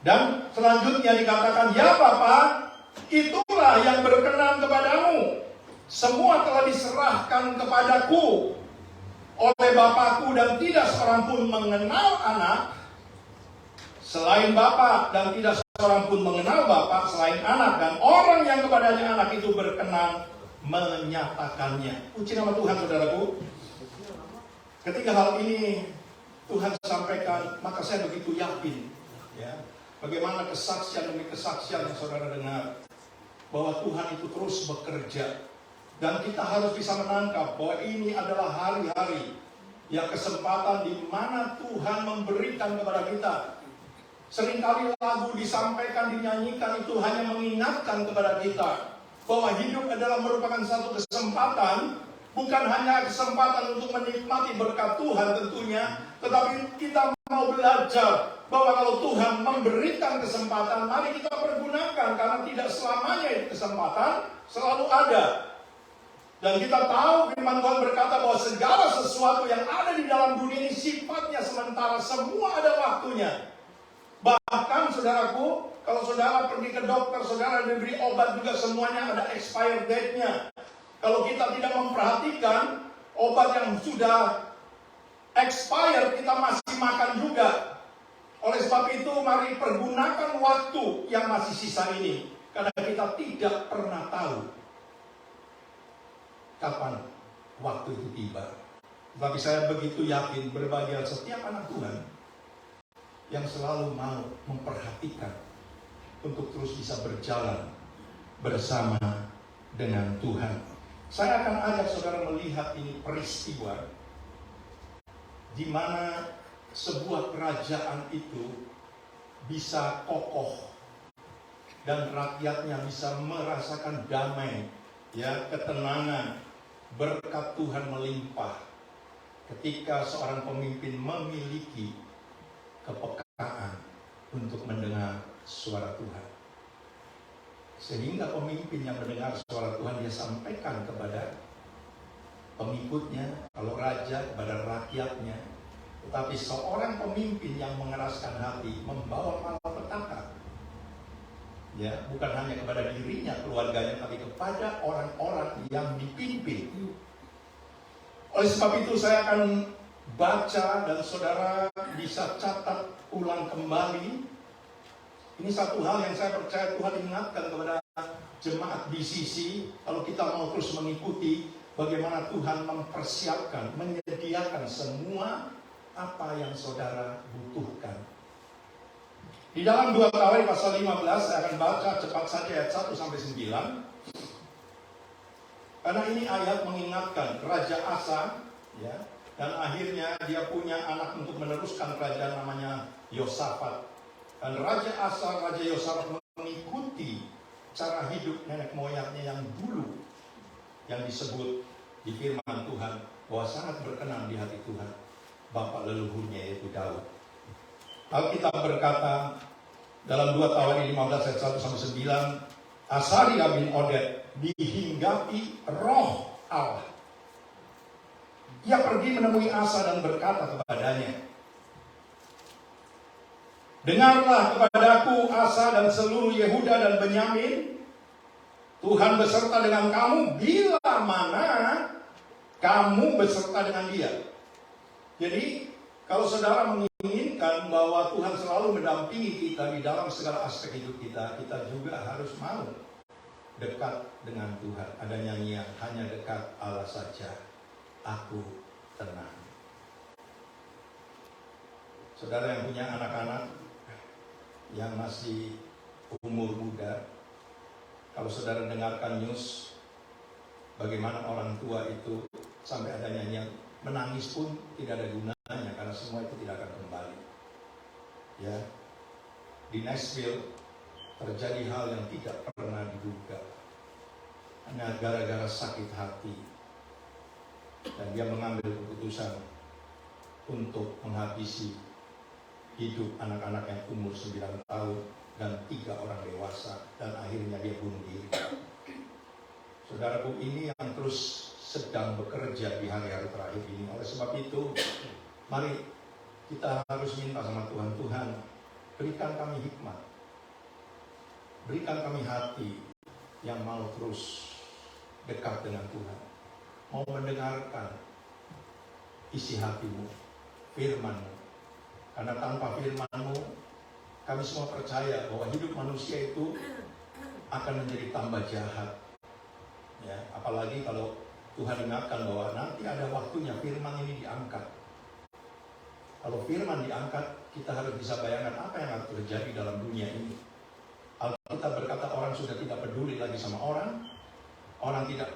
Dan selanjutnya dikatakan, ya Bapa, itulah yang berkenan kepadamu. Semua telah diserahkan kepadaku oleh Bapakku, dan tidak seorang pun mengenal anak selain Bapa, dan tidak seorang pun mengenal Bapa selain anak, dan orang yang kepadanya anak itu berkenan menyatakannya. Puji nama Tuhan saudaraku. Ketika hal ini Tuhan sampaikan, maka saya begitu yakin, ya, bagaimana kesaksian demi kesaksian yang saudara dengar, bahwa Tuhan itu terus bekerja. Dan kita harus bisa menangkap bahwa ini adalah hari-hari yang kesempatan di mana Tuhan memberikan kepada kita. Seringkali lagu disampaikan, dinyanyikan itu hanya mengingatkan kepada kita bahwa hidup adalah merupakan satu kesempatan, bukan hanya kesempatan untuk menikmati berkat Tuhan tentunya, tetapi kita mau belajar bahwa kalau Tuhan memberikan kesempatan, mari kita pergunakan, karena tidak selamanya itu kesempatan selalu ada. Dan kita tahu firman Tuhan berkata bahwa segala sesuatu yang ada di dalam dunia ini sifatnya sementara, semua ada waktunya. Bahkan saudaraku, Kalau saudara pergi ke dokter, saudara diberi obat juga semuanya ada expired date-nya. Kalau kita tidak memperhatikan obat yang sudah expired, kita masih makan juga. Oleh sebab itu, mari pergunakan waktu yang masih sisa ini. Karena kita tidak pernah tahu kapan waktu itu tiba. Tapi saya begitu yakin berbahagia setiap anak Tuhan yang selalu mau memperhatikan untuk terus bisa berjalan bersama dengan Tuhan. Saya akan ajak saudara melihat ini peristiwa di mana sebuah kerajaan itu bisa kokoh dan rakyatnya bisa merasakan damai, ya, ketenangan, berkat Tuhan melimpah ketika seorang pemimpin memiliki kepekaan untuk mendengar suara Tuhan. Sehingga pemimpin yang mendengar suara Tuhan dia sampaikan kepada pengikutnya, kalau raja kepada rakyatnya. Tetapi seorang pemimpin yang mengeraskan hati membawa malapetaka, ya, bukan hanya kepada dirinya, keluarganya, tapi kepada orang-orang yang dipimpin. Oleh sebab itu saya akan baca dan saudara bisa catat ulang kembali. Ini satu hal yang saya percaya Tuhan ingatkan kepada jemaat BCC, kalau kita mau terus mengikuti bagaimana Tuhan mempersiapkan, menyediakan semua apa yang saudara butuhkan. Di dalam 2 Tawarikh pasal 15, saya akan baca cepat saja ayat 1 sampai 9. Karena ini ayat mengingatkan Raja Asa, ya, dan akhirnya dia punya anak untuk meneruskan kerajaan namanya Yosafat. Dan Raja Asa, Raja Yosafat mengikuti cara hidup nenek moyangnya yang dulu, yang disebut di firman Tuhan bahwa sangat berkenan di hati Tuhan, bapak leluhurnya yaitu Daud. Alkitab berkata dalam 2 Tawarikh 15 ayat 1 sampai 9, Asaria bin Oded dihinggapi roh Allah. Ia pergi menemui Asa dan berkata kepadanya, dengarlah kepadaku Asa dan seluruh Yehuda dan Benyamin, Tuhan beserta dengan kamu bila mana kamu beserta dengan dia. Jadi kalau saudara menginginkan bahwa Tuhan selalu mendampingi kita di dalam segala aspek hidup kita, kita juga harus mau dekat dengan Tuhan. Ada nyanyian, hanya dekat Allah saja, aku tenang. Saudara yang punya anak-anak yang masih umur muda, kalau saudara dengarkan news, bagaimana orang tua itu sampai ada nyanyian, menangis pun tidak ada gunanya karena semua itu tidak akan kembali. Ya, di Nashville terjadi hal yang tidak pernah diduga, hanya gara-gara sakit hati, dan dia mengambil keputusan untuk menghabisi hidup anak-anak yang umur 9 tahun dan 3 orang dewasa, dan akhirnya dia bunuh diri. Saudaraku, ini yang terus sedang bekerja di hari-hari terakhir ini. Oleh sebab itu, mari kita harus minta sama Tuhan, Tuhan, berikan kami hikmat, berikan kami hati yang mau terus dekat dengan Tuhan, mau mendengarkan isi hatimu, firman-Mu. Karena tanpa firman-Mu, kami semua percaya bahwa hidup manusia itu akan menjadi tambah jahat. Ya, apalagi kalau Tuhan ingatkan bahwa nanti ada waktunya firman ini diangkat. Kalau firman diangkat, kita harus bisa bayangkan apa yang akan terjadi dalam dunia ini. Alkitab berkata orang sudah tidak peduli lagi sama orang. Orang tidak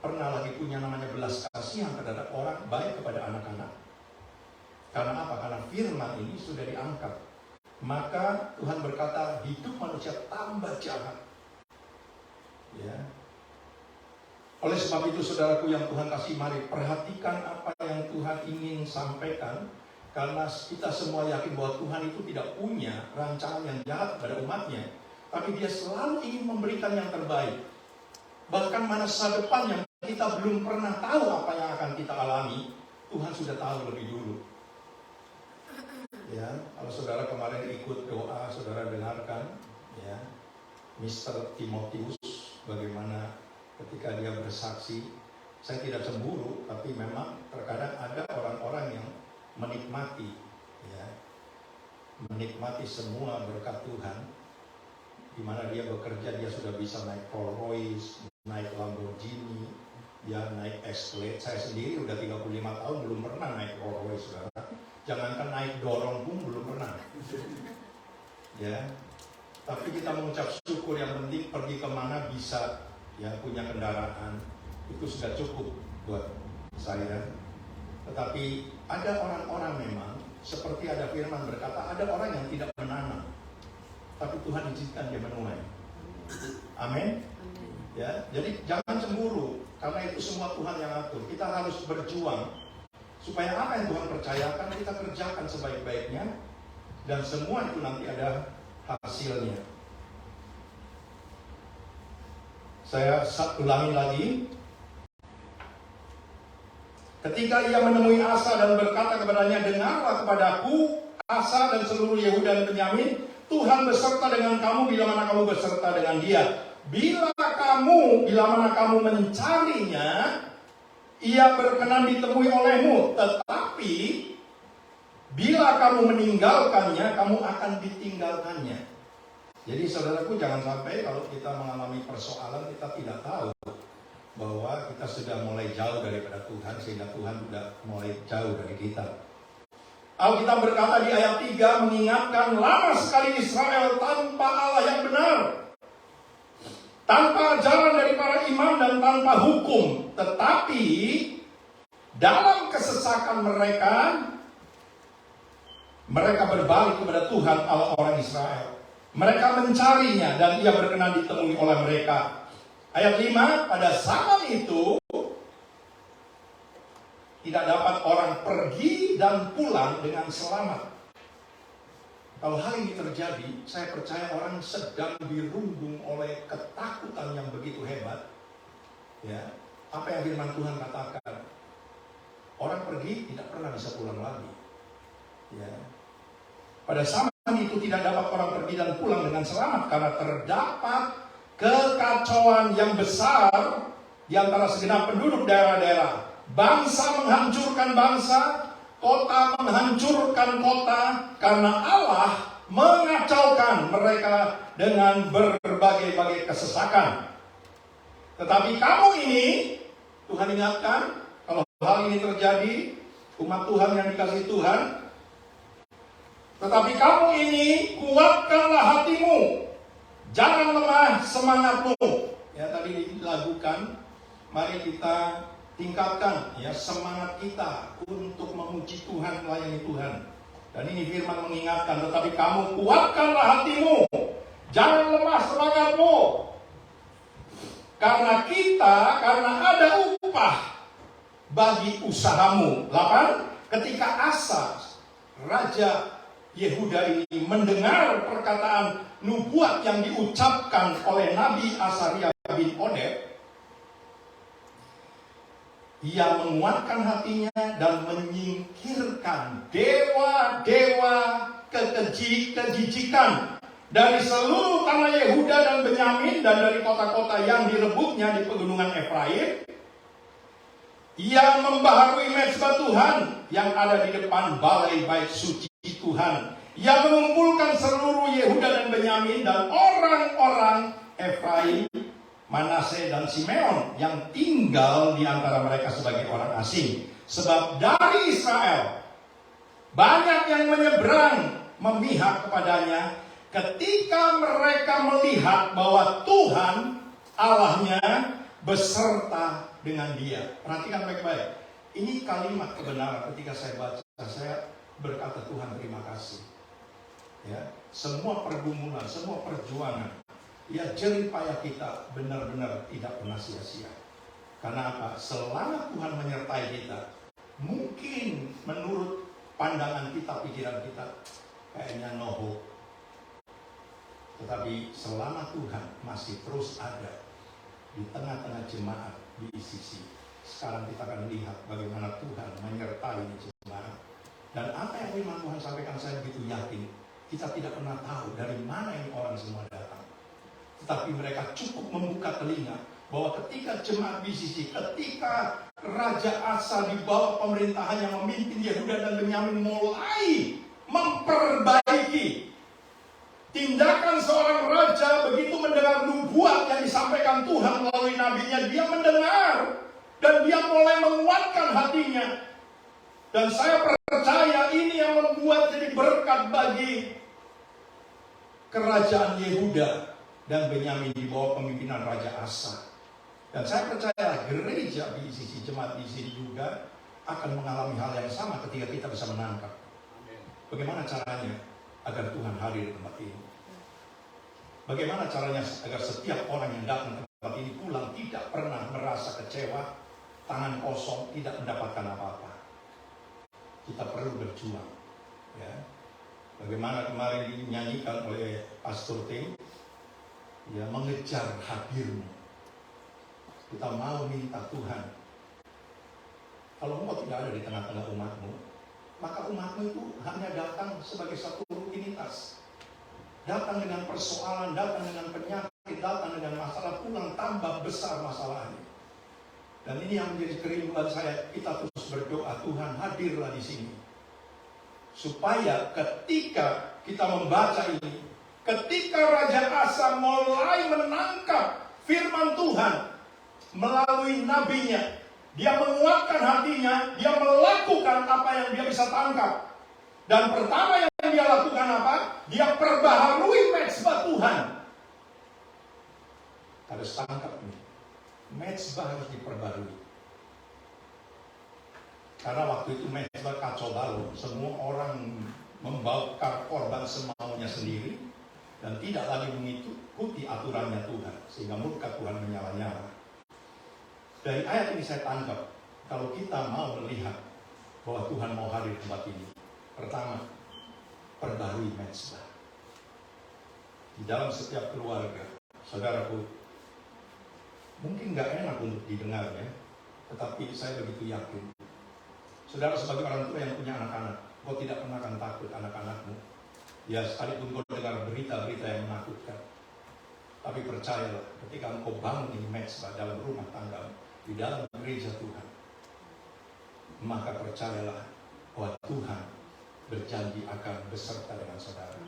pernah lagi punya namanya belas kasihan terhadap orang, baik kepada anak-anak. Karena apa? Karena firman ini sudah diangkat. Maka Tuhan berkata hidup manusia tambah jahat. Ya. Oleh sebab itu saudaraku yang Tuhan kasih, mari perhatikan apa yang Tuhan ingin sampaikan. Karena kita semua yakin bahwa Tuhan itu tidak punya rancangan yang jahat pada umatnya. Tapi dia selalu ingin memberikan yang terbaik. Bahkan masa depan yang kita belum pernah tahu apa yang akan kita alami, Tuhan sudah tahu lebih dulu. Ya, kalau saudara kemarin ikut doa, saudara dengarkan ya, Mr. Timotius, bagaimana ketika dia bersaksi, saya tidak cemburu, tapi memang terkadang ada orang-orang yang menikmati, ya, menikmati semua berkat Tuhan, di mana dia bekerja, dia sudah bisa naik Rolls Royce, naik Lamborghini, dia naik Escalade. Saya sendiri udah 35 tahun belum pernah naik Rolls Royce, saudara. Jangankan naik dorong pun belum pernah. Ya, tapi kita mengucap syukur, yang penting pergi kemana bisa, ya, punya kendaraan, itu sudah cukup buat saya. Tetapi ada orang-orang memang, seperti ada firman berkata, ada orang yang tidak menanam, tapi Tuhan izinkan dia menuai. Amin. Ya, jadi jangan cemburu, karena itu semua Tuhan yang atur. Kita harus berjuang supaya apa yang Tuhan percayakan kita kerjakan sebaik-baiknya, dan semua itu nanti ada hasilnya. Saya ulangi lagi. Ketika ia menemui Asa dan berkata kepadanya, dengarlah kepadaku, Asa dan seluruh Yehuda dan Benyamin, Tuhan beserta dengan kamu bila mana kamu beserta dengan dia. Bila mana kamu mencarinya, ia berkenan ditemui olehmu. Tetapi bila kamu meninggalkannya, kamu akan ditinggalkannya. Jadi saudaraku, jangan sampai kalau kita mengalami persoalan, kita tidak tahu bahwa kita sudah mulai jauh daripada Tuhan, sehingga Tuhan sudah mulai jauh dari kita. Alkitab berkata di ayat 3, mengingatkan, lama sekali Israel tanpa Allah yang benar, tanpa ajaran dari para imam dan tanpa hukum. Tetapi dalam kesesakan mereka berbalik kepada Tuhan Allah orang Israel. Mereka mencarinya dan ia berkenan ditemui oleh mereka. Ayat 5, pada zaman itu tidak dapat orang pergi dan pulang dengan selamat. Kalau hal ini terjadi, saya percaya orang sedang dirundung oleh ketakutan yang begitu hebat. Ya, apa yang firman Tuhan katakan? Orang pergi tidak pernah bisa pulang lagi. Ya. Pada zaman itu tidak dapat orang pergi dan pulang dengan selamat karena terdapat kekacauan yang besar di antara segenap penduduk daerah-daerah. Bangsa menghancurkan bangsa, kota menghancurkan kota, karena Allah mengacaukan mereka dengan berbagai-bagai kesesakan. Tetapi kamu ini, Tuhan ingatkan, kalau hal ini terjadi, umat Tuhan yang dikasihi Tuhan, tetapi kamu ini, kuatkanlah hatimu, jangan lemah semangatmu. Ya, tadi dilagukan, mari kita tingkatkan ya semangat kita untuk memuji Tuhan, melayani Tuhan. Dan ini firman mengingatkan, tetapi kamu kuatkanlah hatimu, jangan lemah semangatmu. Karena ada upah bagi usahamu. 8, ketika Asa, Raja Yehuda ini mendengar perkataan nubuat yang diucapkan oleh Nabi Asaria bin Oded, ia menguatkan hatinya dan menyingkirkan dewa-dewa kejijikan dari seluruh tanah Yehuda dan Benyamin dan dari kota-kota yang direbutnya di pegunungan Efraim. Ia membaharui mezbah Tuhan yang ada di depan balai bait suci Tuhan. Ia mengumpulkan seluruh Yehuda dan Benyamin dan orang-orang Efraim, Manase dan Simeon yang tinggal di antara mereka sebagai orang asing. Sebab dari Israel banyak yang menyeberang memihak kepadanya ketika mereka melihat bahwa Tuhan Allahnya beserta dengan dia. Perhatikan baik-baik. Ini kalimat kebenaran. Ketika saya baca, saya berkata, Tuhan terima kasih. Ya, semua pergumulan, semua perjuangan, ya jerih payah kita benar-benar tidak pernah sia-sia. Karena apa? Selama Tuhan menyertai kita, mungkin menurut pandangan kita, pikiran kita, kayaknya no hope. Tetapi selama Tuhan masih terus ada di tengah-tengah jemaat di sisi, sekarang kita akan lihat bagaimana Tuhan menyertai jemaat. Dan apa yang firman Tuhan sampaikan, saya begitu yakin Kita tidak pernah tahu dari mana ini orang semua datang. Tetapi mereka cukup membuka telinga bahwa ketika jemaat BCC, ketika Raja Asa di bawah pemerintahan yang memimpin Yehuda dan Benyamin mulai memperbaiki tindakan seorang raja, begitu mendengar nubuat yang disampaikan Tuhan melalui nabinya, dia mendengar dan dia mulai menguatkan hatinya. Dan saya percaya ini yang membuat jadi berkat bagi kerajaan Yehuda dan Benyamin di bawah pemimpinan Raja Asa. Dan saya percaya gereja BCC, jemaat BCC juga akan mengalami hal yang sama ketika kita bisa menangkap. Bagaimana caranya agar Tuhan hadir di tempat ini? Bagaimana caranya agar setiap orang yang datang ke tempat ini pulang tidak pernah merasa kecewa, tangan kosong, tidak mendapatkan apa-apa? Kita perlu berjuang. Ya. Bagaimana kemarin dinyanyikan oleh Pastor Tim, ya, mengejar hadirmu. Kita mau minta Tuhan, kalau engkau tidak ada di tengah-tengah umatmu, maka umatmu itu hanya datang sebagai satu rutinitas. Datang dengan persoalan, datang dengan penyakit, datang dengan masalah, pulang tambah besar masalahnya. Dan ini yang menjadi kerinduan saya, kita terus berdoa, Tuhan hadirlah di sini. Supaya ketika kita membaca ini, ketika Raja Asa mulai menangkap firman Tuhan melalui nabinya, dia menguatkan hatinya, dia melakukan apa yang dia bisa tangkap. Dan pertama yang dia lakukan apa? Dia perbaharui mezbah Tuhan. Harus tangkap nih. Mezbah harus diperbarui. Karena waktu itu mezbah kacau balau. Semua orang membawa korban semaunya sendiri. Dan tidak lagi mengikuti aturannya Tuhan. Sehingga murka Tuhan menyala-nyala. Dari ayat ini saya tangkap. Kalau kita mau melihat bahwa Tuhan mau hadir di tempat ini. Pertama, perbarui mezbah. Di dalam setiap keluarga, saudaraku, mungkin nggak enak untuk didengar ya, tetapi saya begitu yakin. Saudara sebagai orang tua yang punya anak-anak, kau tidak pernah akan takut anak-anakmu. Ya sekalipun kau dengar berita-berita yang menakutkan. Tapi percayalah, ketika engkau bangun ini mezbah dalam rumah tangga, di dalam gereja Tuhan, maka percayalah bahwa Tuhan berjanji akan beserta dengan saudara.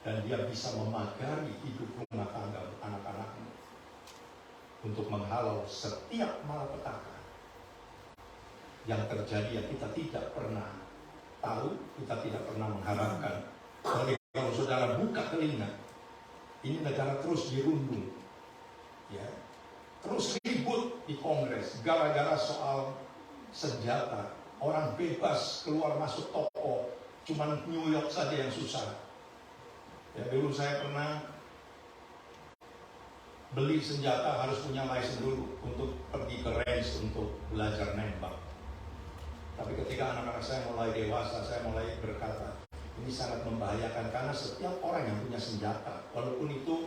Dan dia bisa memagari hidup rumah tangga anak-anakmu untuk menghalau setiap malapetaka yang terjadi yang kita tidak pernah tahu, kita tidak pernah mengharapkan. Kalau saudara buka telinga, ini negara terus dirundung, ya, terus ribut di Kongres gara-gara soal senjata. Orang bebas keluar masuk toko, cuman New York saja yang susah. Ya, dulu saya pernah beli senjata harus punya license dulu untuk pergi ke range untuk belajar nembak. Tapi ketika anak-anak saya mulai dewasa, saya mulai berkata, ini sangat membahayakan karena setiap orang yang punya senjata, walaupun itu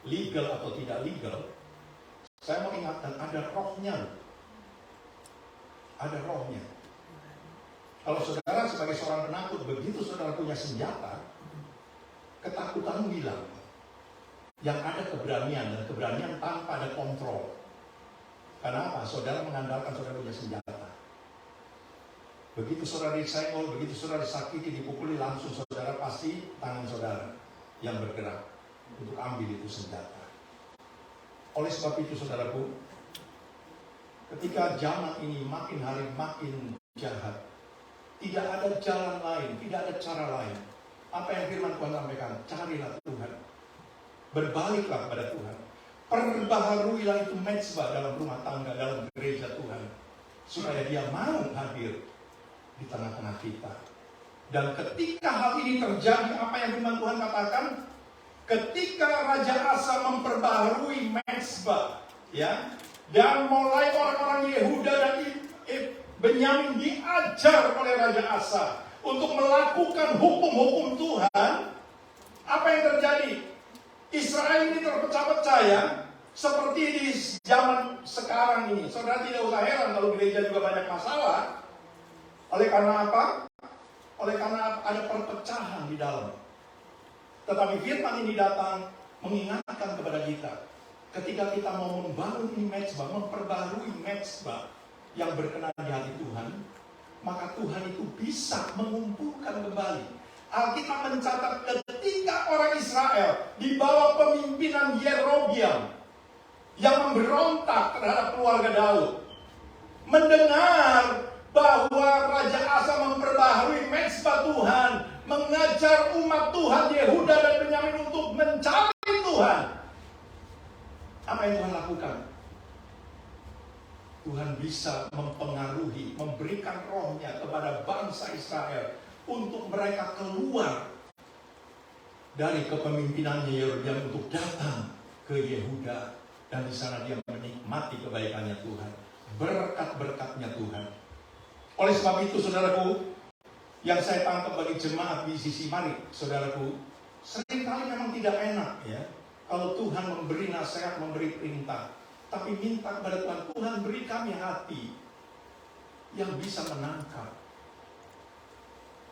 legal atau tidak legal, saya mau ingatkan ada rohnya. Ada rohnya. Kalau saudara sebagai seorang penakut, begitu saudara punya senjata, ketakutanmu hilang. Yang ada keberanian, dan keberanian tanpa ada kontrol. Karena apa? Saudara mengandalkan saudara punya senjata. Begitu saudara disenggol, begitu saudara disakiti, dipukuli, langsung saudara pasti tangan saudara yang bergerak untuk ambil itu senjata. Oleh sebab itu saudaraku, ketika zaman ini makin hari makin jahat, tidak ada jalan lain, tidak ada cara lain. Apa yang firman Tuhan sampaikan? Carilah Tuhan. Berbaliklah kepada Tuhan. Perbaharuilah itu mezbah dalam rumah tangga, dalam gereja Tuhan. Supaya dia mau hadir di tengah-tengah kita. Dan ketika hal ini terjadi, apa yang firman Tuhan katakan? Ketika Raja Asa memperbaharui mezbah, ya, dan mulai orang-orang Yehuda dan Benyamin diajar oleh Raja Asa untuk melakukan hukum-hukum Tuhan, apa yang terjadi? Israel ini terpecah-pecah ya, seperti di zaman sekarang ini. Saudara tidak usah heran kalau gereja juga banyak masalah. Oleh karena apa? Oleh karena ada perpecahan di dalam. Tetapi firman ini datang mengingatkan kepada kita, ketika kita mau membangun ini mezbah, memperbarui mezbah yang berkenan di hati Tuhan, maka Tuhan itu bisa mengumpulkan kembali. Alkitab mencatat ketika orang Israel di bawah pemimpinan Yerobeam yang memberontak terhadap keluarga Daud, mendengar bahwa Raja Asa memperbaharui mezbah Tuhan, mengajar umat Tuhan Yehuda dan Benyamin untuk mencari Tuhan. Apa yang Tuhan lakukan? Tuhan bisa mempengaruhi, memberikan rohnya kepada bangsa Israel untuk mereka keluar dari kepemimpinannya Yerobeam untuk datang ke Yehuda, dan di sana dia menikmati kebaikannya Tuhan, berkat-berkatnya Tuhan. Oleh sebab itu, saudaraku, yang saya tangkap bagi jemaat di sisi Marik, saudaraku, seringkali memang tidak enak ya kalau Tuhan memberi nasihat, memberi perintah, tapi minta kepada Tuhan, Tuhan beri kami hati yang bisa menangkap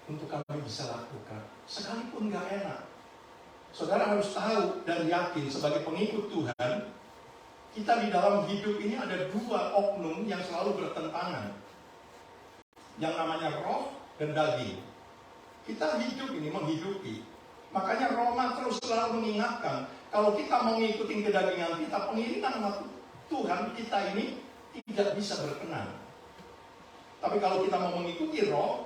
untuk kami bisa lakukan. Sekalipun gak enak, saudara harus tahu dan yakin sebagai pengikut Tuhan, kita di dalam hidup ini ada dua oknum yang selalu bertentangan, yang namanya roh dan daging. Kita hidup ini menghidupi. Makanya Roma terus selalu mengingatkan, kalau kita mau ngikutin kedagingan kita, pengiringan sama Tuhan kita ini tidak bisa berkenan. Tapi kalau kita mau mengikuti roh,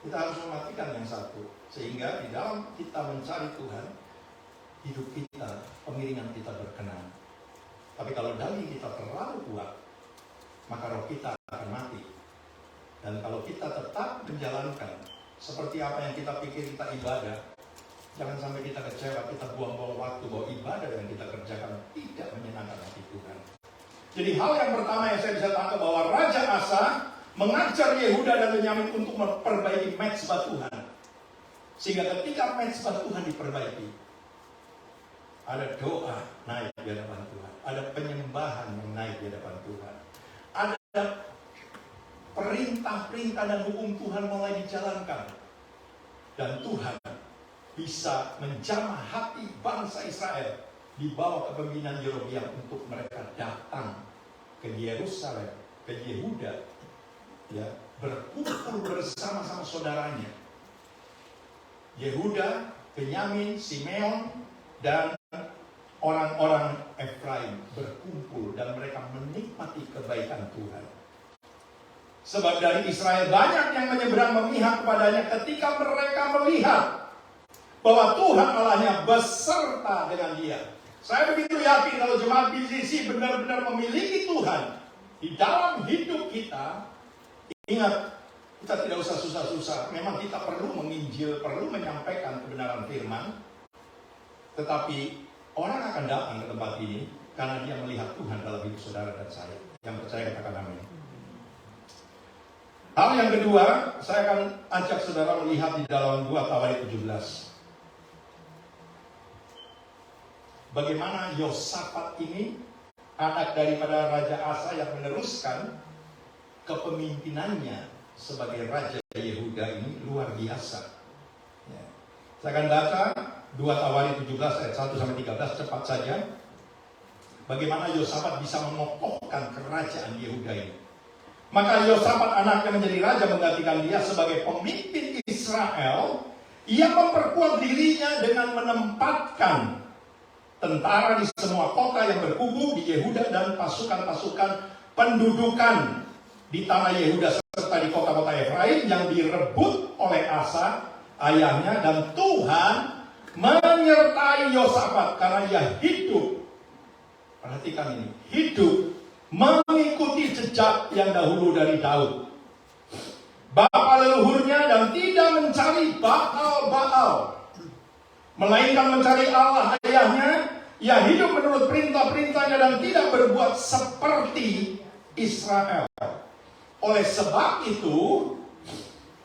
kita harus mematikan yang satu. Sehingga di dalam kita mencari Tuhan, hidup kita, pengiringan kita berkenan. Tapi kalau daging kita terlalu kuat, maka roh kita akan mati. Dan kalau kita tetap menjalankan seperti apa yang kita pikir kita ibadah, jangan sampai kita kecewa, kita buang-buang waktu bahwa ibadah yang kita kerjakan tidak menyenangkan hati Tuhan. Jadi hal yang pertama yang saya bisa tangkap bahwa Raja Asa mengajar Yehuda dan Benyamin untuk memperbaiki mezbah Tuhan. Sehingga ketika mezbah Tuhan diperbaiki, ada doa naik di hadapan Tuhan, ada penyembahan yang naik di hadapan Tuhan, ada perintah-perintah dan hukum Tuhan mulai dijalankan, dan Tuhan bisa menjamah hati bangsa Israel di bawah kepemimpinan Yerobeam untuk mereka datang ke Yerusalem, ke Yehuda, ya, berkumpul bersama-sama saudaranya, Yehuda, Benyamin, Simeon, dan orang-orang Efraim berkumpul dan mereka menikmati kebaikan Tuhan. Sebab dari Israel banyak yang menyeberang memihak kepadanya ketika mereka melihat bahwa Tuhan Allahnya beserta dengan dia. Saya begitu yakin kalau jemaat BCC benar-benar memiliki Tuhan di dalam hidup kita. Ingat, kita tidak usah susah-susah. Memang kita perlu menginjil, perlu menyampaikan kebenaran firman. Tetapi orang akan datang ke tempat ini karena dia melihat Tuhan dalam hidup saudara dan saya. Yang percaya katakan amin. Hal yang kedua, saya akan ajak saudara melihat di dalam 2 Tawarik 17. Bagaimana Yosafat ini, anak daripada Raja Asa yang meneruskan kepemimpinannya sebagai Raja Yehuda ini luar biasa. Ya. Saya akan baca 2 Tawarik 17 ayat 1-13 cepat saja. Bagaimana Yosafat bisa mengokohkan kerajaan Yehuda ini. Maka Yosafat anaknya menjadi raja menggantikan dia sebagai pemimpin Israel. Ia memperkuat dirinya dengan menempatkan tentara di semua kota yang berkubu di Yehuda dan pasukan-pasukan pendudukan di tanah Yehuda serta di kota-kota Efraim yang direbut oleh Asa ayahnya, dan Tuhan menyertai Yosafat karena ia hidup, perhatikan ini, hidup mengikuti jejak yang dahulu dari Daud bapak leluhurnya, dan tidak mencari Baal-Baal, melainkan mencari Allah ayahnya. Ia hidup menurut perintah-perintahnya dan tidak berbuat seperti Israel. Oleh sebab itu,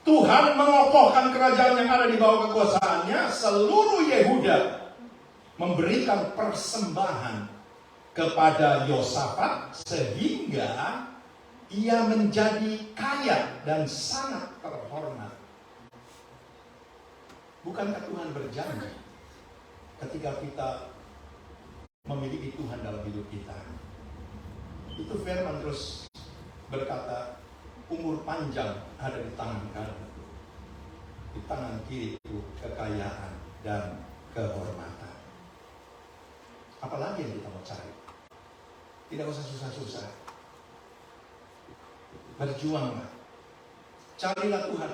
Tuhan mengokohkan kerajaan yang ada di bawah kekuasaannya. Seluruh Yehuda memberikan persembahan kepada Yosafat sehingga ia menjadi kaya dan sangat terhormat. Bukankah Tuhan berjanji ketika kita memiliki Tuhan dalam hidup kita. Itu firman terus berkata, umur panjang ada di tangan kanan, di tangan kiri itu kekayaan dan kehormatan. Apalagi yang kita mau cari? Tidak usah susah-susah. Berjuanglah, carilah Tuhan,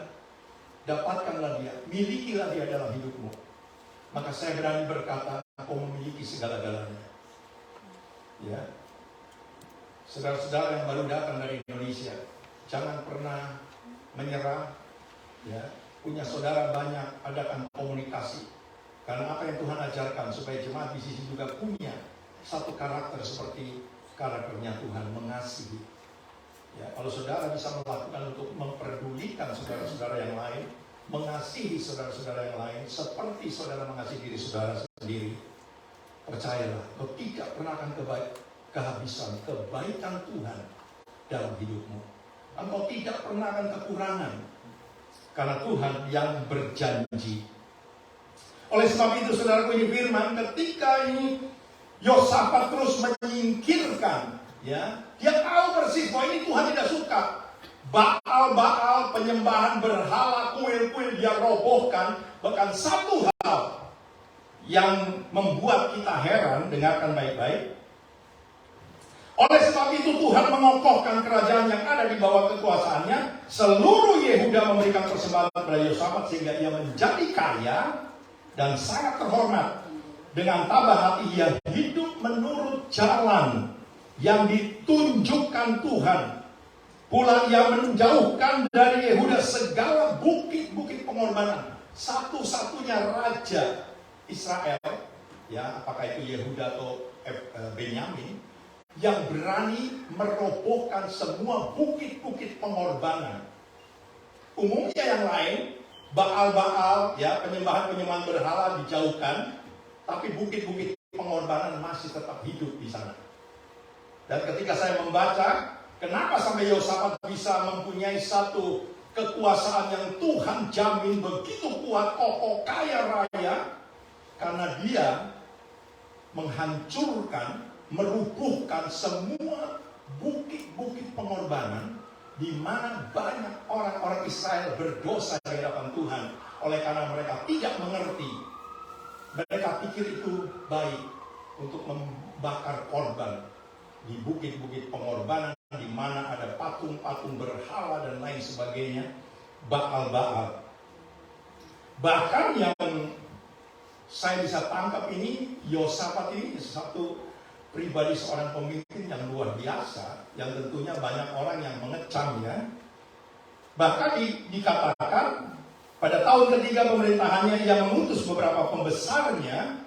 dapatkanlah Dia, milikilah Dia dalam hidupmu. Maka saya berani berkata, kau memiliki segala-galanya. Ya, saudara-saudara yang baru datang dari Indonesia, jangan pernah menyerah. Ya, punya saudara banyak, adakan komunikasi. Karena apa yang Tuhan ajarkan supaya jemaat di sini juga punya satu karakter seperti karakternya Tuhan, mengasihi. Ya, kalau saudara bisa melakukan untuk memperdulikan saudara-saudara yang lain, mengasihi saudara-saudara yang lain seperti saudara mengasihi diri saudara sendiri, percayalah, kau tidak pernah akan kehabisan kebaikan Tuhan dalam hidupmu. Engkau tidak pernah akan kekurangan, karena Tuhan yang berjanji. Oleh sebab itu, saudaraku, ini firman, ketika ini Yosafat terus menyingkirkan, ya, dia tahu persis bahwa ini Tuhan tidak suka. Baal-baal, penyembahan berhala, kuil-kuil dia robohkan. Bahkan satu hal yang membuat kita heran, dengarkan baik-baik. Oleh sebab itu Tuhan mengokohkan kerajaan yang ada di bawah kekuasaannya. Seluruh Yehuda memberikan persembahan kepada Yosafat sehingga ia menjadi kaya dan sangat terhormat. Dengan tabah hati ia hidup menurut jalan yang ditunjukkan Tuhan. Pula ia menjauhkan dari Yehuda segala bukit-bukit pengorbanan. Satu-satunya raja Israel, ya, apakah itu Yehuda atau Benyamin, yang berani merobohkan semua bukit-bukit pengorbanan. Umumnya yang lain, Baal-Baal, ya, penyembahan-penyembahan berhala dijauhkan, tapi bukit-bukit pengorbanan masih tetap hidup di sana. Dan ketika saya membaca, kenapa sampai Yosafat bisa mempunyai satu kekuasaan yang Tuhan jamin begitu kuat, kokoh, kaya raya, karena dia menghancurkan, merubuhkan semua bukit-bukit pengorbanan di mana banyak orang-orang Israel berdosa di hadapan Tuhan oleh karena mereka tidak mengerti. Mereka pikir itu baik untuk membakar korban di bukit-bukit pengorbanan di mana ada patung-patung berhala dan lain sebagainya, Baal-Baal. Bahkan yang saya bisa tangkap ini, Yosafat ini satu pribadi seorang pemimpin yang luar biasa, yang tentunya banyak orang yang mengecamnya. Bahkan dikatakan pada tahun ketiga pemerintahannya ia mengutus beberapa pembesarnya,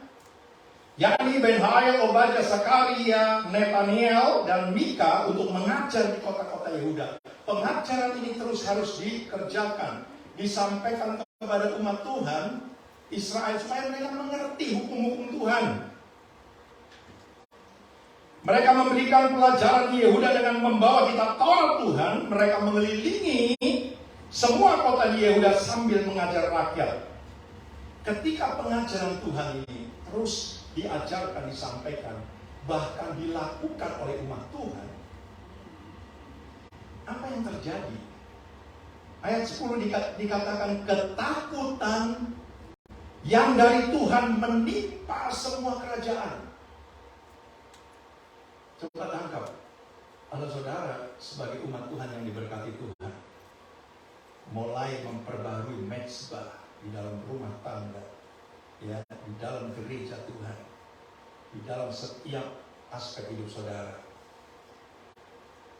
yakni Ben-Hail, Obadya, Sakaria, Netaniel, dan Mika untuk mengajar di kota-kota Yehuda. Pengajaran ini terus harus dikerjakan, disampaikan kepada umat Tuhan Israel supaya mereka mengerti hukum-hukum Tuhan. Mereka memberikan pelajaran di Yehuda dengan membawa kitab Taurat Tuhan. Mereka mengelilingi semua kota di Yehuda sambil mengajar rakyat. Ketika pengajaran Tuhan ini terus diajarkan, disampaikan, bahkan dilakukan oleh umat Tuhan, apa yang terjadi? Ayat 10 dikatakan ketakutan yang dari Tuhan menimpa semua kerajaan. Coba tangkap, kalau saudara sebagai umat Tuhan yang diberkati Tuhan, mulai memperbarui mezbah di dalam rumah tangga, ya, di dalam gereja Tuhan, di dalam setiap aspek hidup saudara,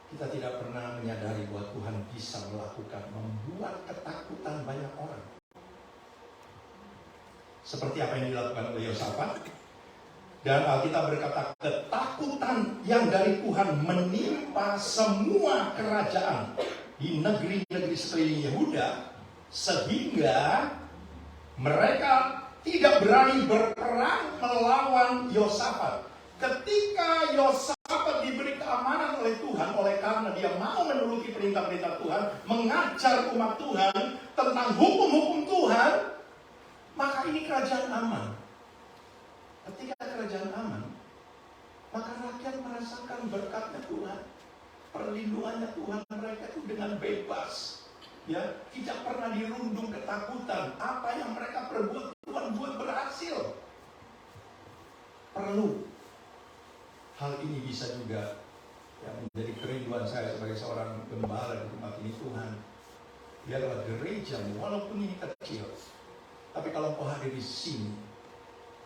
kita tidak pernah menyadari bahwa Tuhan bisa melakukan, membuat ketakutan banyak orang. Seperti apa yang dilakukan oleh Yosafat. Dan Alkitab berkata ketakutan yang dari Tuhan menimpa semua kerajaan di negeri-negeri sekeliling Yehuda, sehingga mereka tidak berani berperang melawan Yosafat. Ketika Yosafat diberi keamanan oleh Tuhan, oleh karena dia mau menuruti perintah-perintah Tuhan, mengajar umat Tuhan tentang hukum-hukum Tuhan, maka ini kerajaan aman. merasakan berkatnya Tuhan, perlindungannya Tuhan, mereka itu dengan bebas, ya, tidak pernah dirundung ketakutan. Apa yang mereka perbuat Tuhan buat berhasil. Perlu hal ini bisa juga yang menjadi kerinduan saya sebagai seorang gembala di tempat ini. Tuhan, biarlah gereja walaupun ini kecil, tapi kalau Kau hadir di sini,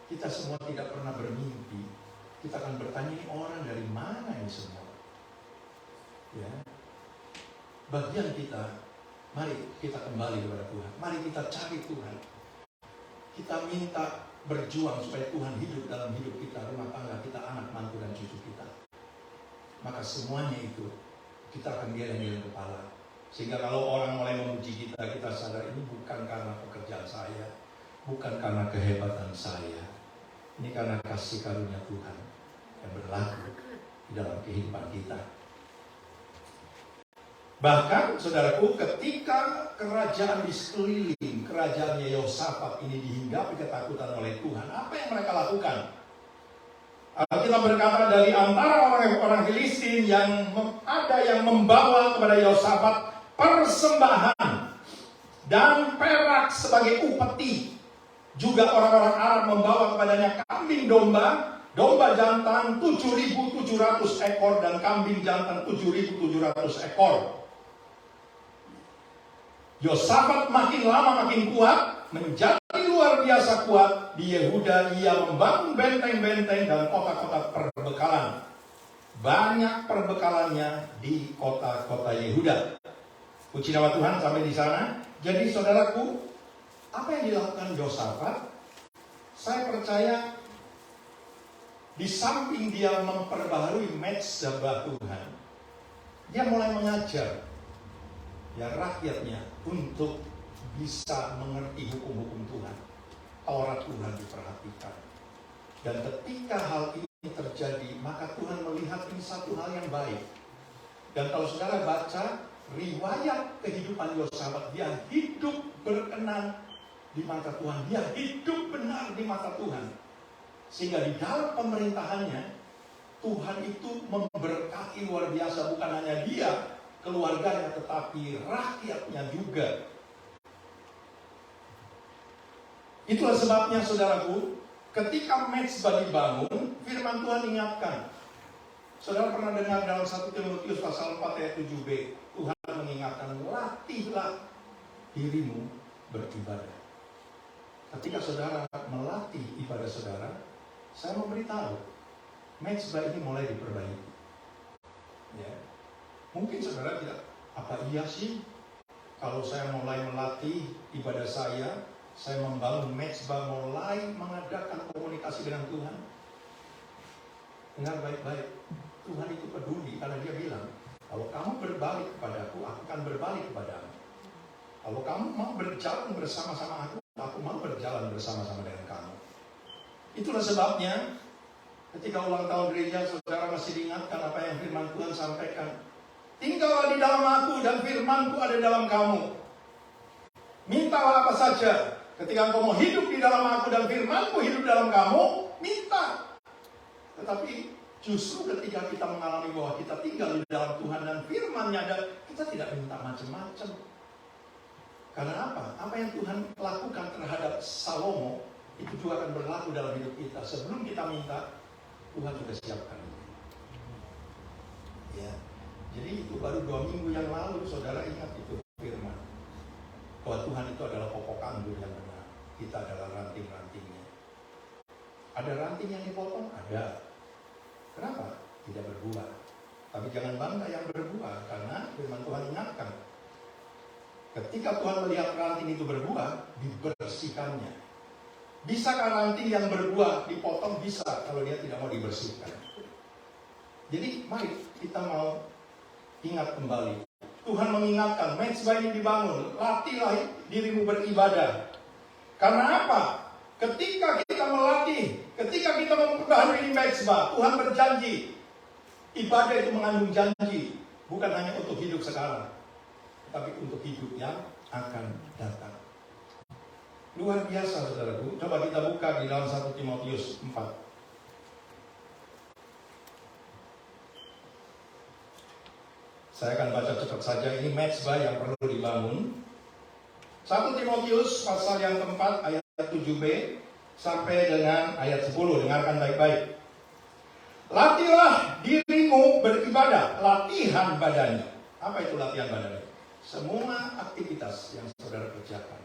kita semua tidak pernah bermimpi. Kita akan bertanya, ini orang dari mana ini semua? Ya, bagian kita, mari kita kembali kepada Tuhan. Mari kita cari Tuhan. Kita minta berjuang supaya Tuhan hidup dalam hidup kita, rumah tangga kita, anak, mantu, dan cucu kita. Maka semuanya itu kita akan geleng-geleng kepala. Sehingga kalau orang mulai memuji kita, kita sadar ini bukan karena pekerjaan saya, bukan karena kehebatan saya. Ini karena kasih karunia Tuhan yang berlaku di dalam kehidupan kita. Bahkan, saudaraku, ketika kerajaan di sekeliling, kerajaannya Yehosafat ini dihinggapi ketakutan oleh Tuhan, apa yang mereka lakukan? Kita berkata dari antara orang-orang Filistin yang ada yang membawa kepada Yehosafat persembahan dan perak sebagai upeti. Juga orang-orang Arab membawa kepadanya kambing domba, domba jantan 7.700 ekor dan kambing jantan 7.700 ekor. Yehosafat makin lama makin kuat, menjadi luar biasa kuat. Di Yehuda ia membangun benteng-benteng dan kota-kota perbekalan. Banyak perbekalannya di kota-kota Yehuda. Puji nama Tuhan sampai di sana. Jadi saudaraku, apa yang dilakukan Yehosafat? Saya percaya di samping dia memperbaharui mezbah Tuhan, dia mulai mengajar ya rakyatnya untuk bisa mengerti hukum-hukum Tuhan. Taurat Tuhan diperhatikan. Dan ketika hal ini terjadi, maka Tuhan melihat ini satu hal yang baik. Dan kalau saudara baca riwayat kehidupan Yehosafat, dia hidup berkenan di mata Tuhan. Dia hidup benar di mata Tuhan. Sehingga di dalam pemerintahannya, Tuhan itu memberkati luar biasa. Bukan hanya dia, keluarganya, tetapi rakyatnya juga. Itulah sebabnya saudaraku, ketika mezbah dibangun, firman Tuhan ingatkan. Saudara pernah dengar dalam 1 Timotius pasal 4 ayat 7b, Tuhan mengingatkan, latihlah dirimu beribadah. Ketika saudara melatih ibadah saudara, saya memberitahu, mezbah ini mulai diperbaiki. Ya. Mungkin saudara tidak, apa iya sih kalau saya mulai melatih ibadah saya membangun mezbah, mulai mengadakan komunikasi dengan Tuhan. Dengar baik-baik, Tuhan itu peduli karena dia bilang, kalau kamu berbalik kepadaku, aku akan berbalik kepadamu. Kalau kamu mau berjalan bersama-sama aku mau berjalan bersama-sama dengan kamu. Itulah sebabnya ketika ulang tahun gereja, saudara masih diingatkan apa yang firman Tuhan sampaikan. Tinggallah di dalam aku dan firmanku ada dalam kamu. Mintalah apa saja. Ketika engkau mau hidup di dalam aku dan firmanku hidup dalam kamu, minta. Tetapi justru ketika kita mengalami bahwa kita tinggal di dalam Tuhan dan firman-Nya ada, kita tidak minta macam-macam. Karena apa? Apa yang Tuhan lakukan terhadap Salomo itu juga akan berlaku dalam hidup kita. Sebelum kita minta, Tuhan sudah siapkan. Ya. Jadi itu baru 2 minggu yang lalu saudara ingat itu firman. Bahwa Tuhan itu adalah pokok anggur yang benar. Kita adalah ranting-rantingnya. Ada ranting yang dipotong? Ada. Kenapa? Tidak berbuah. Tapi jangan bangga yang berbuah, karena firman Tuhan ingatkan. Ketika Tuhan melihat ranting itu berbuah, dibersihkannya. Bisakah ranting yang berbuah dipotong? Bisa, kalau dia tidak mau dibersihkan. Jadi mari kita mau ingat kembali. Tuhan mengingatkan, mezbah ini dibangun, latihlah dirimu beribadah. Karena apa? Ketika kita melatih, ketika kita memperbaharui mezbah, Tuhan berjanji. Ibadah itu mengandung janji, bukan hanya untuk hidup sekarang, tapi untuk hidup yang akan datang. Luar biasa saudaraku. Coba kita buka di dalam 1 Timotius 4. Saya akan baca cepat saja, ini mezbah yang perlu dibangun. 1 Timotius pasal yang keempat ayat 7b sampai dengan ayat 10, dengarkan baik-baik. Latihlah dirimu beribadah, latihan badani. Apa itu latihan badani? Semua aktivitas yang saudara kerjakan,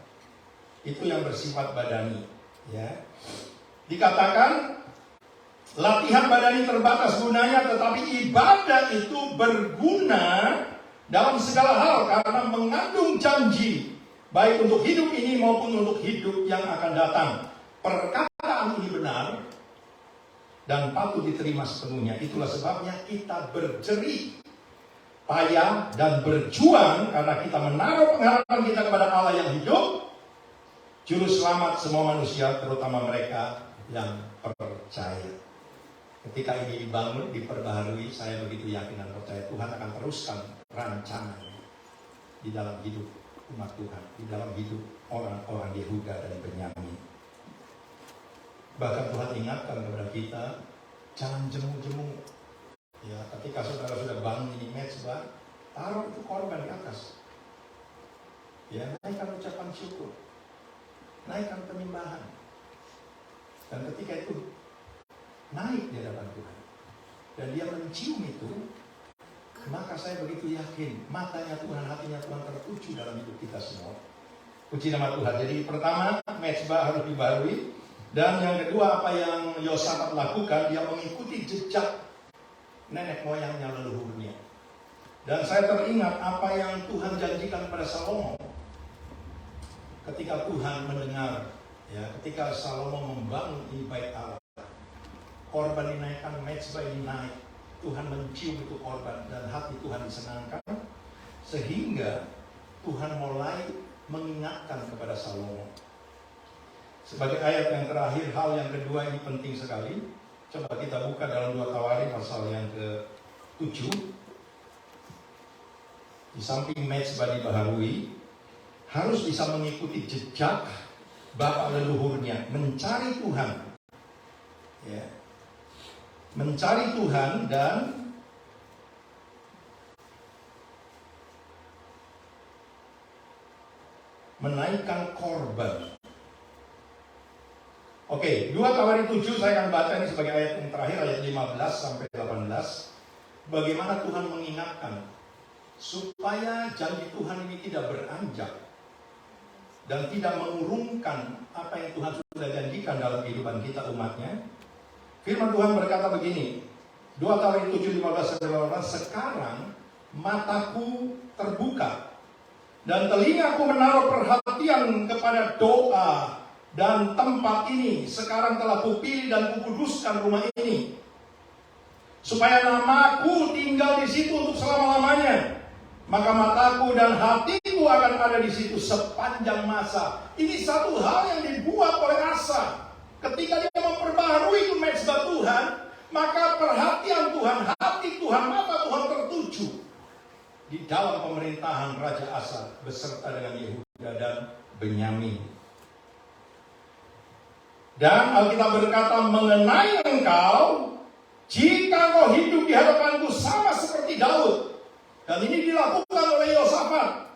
itu yang bersifat badani. Ya. Dikatakan, latihan badani terbatas gunanya, tetapi ibadah itu berguna dalam segala hal karena mengandung janji, baik untuk hidup ini maupun untuk hidup yang akan datang. Perkataan ini benar dan patut diterima sepenuhnya. Itulah sebabnya kita berjerih payah dan berjuang karena kita menaruh pengharapan kita kepada Allah yang hidup, juru selamat semua manusia, terutama mereka yang percaya. Ketika ini dibangun, diperbaharui, saya begitu yakin dan percaya Tuhan akan teruskan rancangannya di dalam hidup umat Tuhan, di dalam hidup orang-orang Yehuda dan Benyamin. Bahkan Tuhan ingatkan kepada kita, jangan jemu-jemu. Ya, ketika saudara sudah bangun ini mezbah, taruh itu korban di atas. Ya, naikkan ucapan syukur, naikkan penyembahan. Dan ketika itu naik di hadapan Tuhan dan dia mencium itu, maka saya begitu yakin matanya Tuhan, hatinya Tuhan tertuju dalam hidup kita semua. Puji nama Tuhan. Jadi pertama, mezbah harus dibaharui, dan yang kedua, apa yang Yosafat lakukan, dia mengikuti jejak nenek moyangnya, leluhurnya. Dan saya teringat apa yang Tuhan janjikan kepada Salomo ketika Tuhan mendengar, ya, ketika Salomo membangun ini bait Allah. Korban dinaikkan, mezbah ini naik. Tuhan mencium itu korban dan hati Tuhan disenangkan. Sehingga Tuhan mulai mengingatkan kepada Salomo. Sebagai ayat yang terakhir, hal yang kedua ini penting sekali. Coba kita buka dalam 2 Tawarin pasal yang ke-7. Di samping mezbah dibaharui, harus bisa mengikuti jejak bapak leluhurnya, mencari Tuhan. Ya. Mencari Tuhan dan menaikkan korban. Oke, 2 Tawarin 7 saya akan baca ini sebagai ayat yang terakhir, ayat 15 sampai 18. Bagaimana Tuhan mengingatkan supaya janji Tuhan ini tidak beranjak dan tidak mengurungkan apa yang Tuhan sudah janjikan dalam kehidupan kita umatnya. Firman Tuhan berkata begini, 2 Tawarin 7, 15 sampai 18. Sekarang mataku terbuka dan telingaku menaruh perhatian kepada doa dan tempat ini. Sekarang telah kupilih dan kukuduskan rumah ini, supaya namaku tinggal di situ untuk selama-lamanya. Maka mataku dan hatiku akan ada di situ sepanjang masa. Ini satu hal yang dibuat oleh Asa. Ketika dia memperbaharui itu mezbah Tuhan, maka perhatian Tuhan, hati Tuhan, mata Tuhan tertuju di dalam pemerintahan Raja Asa beserta dengan Yehuda dan Benyamin. Dan Alkitab berkata mengenai engkau, jika engkau hidup di hadapanku sama seperti Daud. Dan ini dilakukan oleh Yosafat,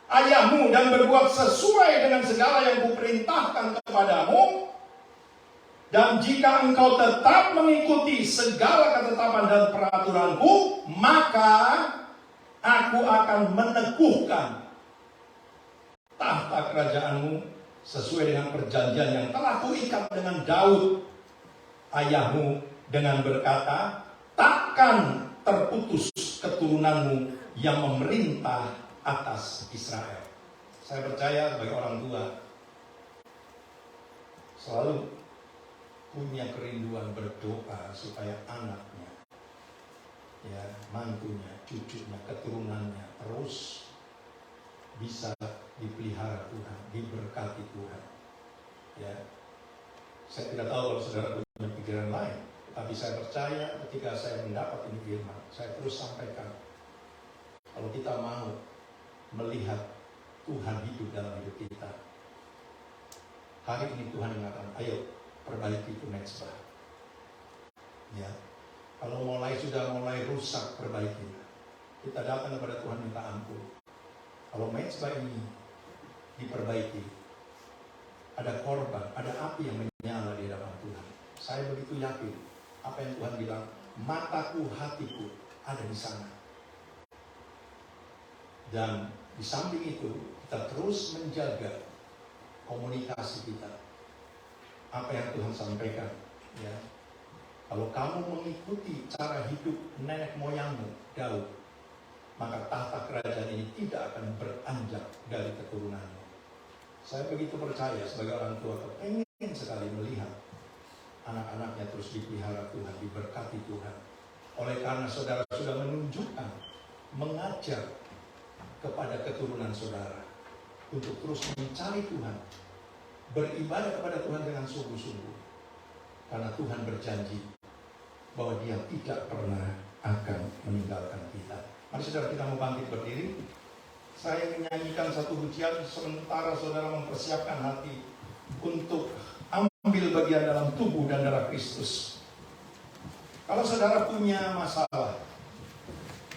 ayahmu, dan berbuat sesuai dengan segala yang kuperintahkan kepadamu. Dan jika engkau tetap mengikuti segala ketetapan dan peraturanku, maka aku akan meneguhkan tahta kerajaanmu sesuai dengan perjanjian yang telah kuikat dengan Daud ayahmu, dengan berkata, takkan terputus keturunanmu yang memerintah atas Israel. Saya percaya sebagai orang tua selalu punya kerinduan berdoa supaya anaknya, ya, mantunya, cucunya, keturunannya terus bisa dipelihara Tuhan, diberkati Tuhan. Ya, saya tidak tahu kalau saudara punya pikiran lain, tapi saya percaya ketika saya mendapat ini firman, saya terus sampaikan, kalau kita mau melihat Tuhan hidup dalam hidup kita, hari ini Tuhan mengatakan, ayo perbaiki itu mezbah. Ya, kalau sudah mulai rusak, perbaiki. kita datang kepada Tuhan minta ampun. Kalau mezbah ini diperbaiki, ada korban, ada api yang menyala di dalam Tuhan. Saya begitu yakin apa yang Tuhan bilang, mataku, hatiku ada di sana. Dan di samping itu kita terus menjaga komunikasi kita. Apa yang Tuhan sampaikan, ya. Kalau kamu mengikuti cara hidup nenek moyangmu, Daud, maka tahta kerajaan ini tidak akan beranjak dari keturunanmu. Saya begitu percaya sebagai orang tua, pengen sekali melihat anak-anaknya terus dipelihara Tuhan, diberkati Tuhan. Oleh karena saudara sudah menunjukkan, mengajar kepada keturunan saudara untuk terus mencari Tuhan, beribadah kepada Tuhan dengan sungguh-sungguh. Karena Tuhan berjanji bahwa Dia tidak pernah akan meninggalkan kita. Mari saudara kita mau bangkit berdiri. Saya menyanyikan satu pujian sementara saudara mempersiapkan hati untuk ambil bagian dalam tubuh dan darah Kristus. Kalau saudara punya masalah,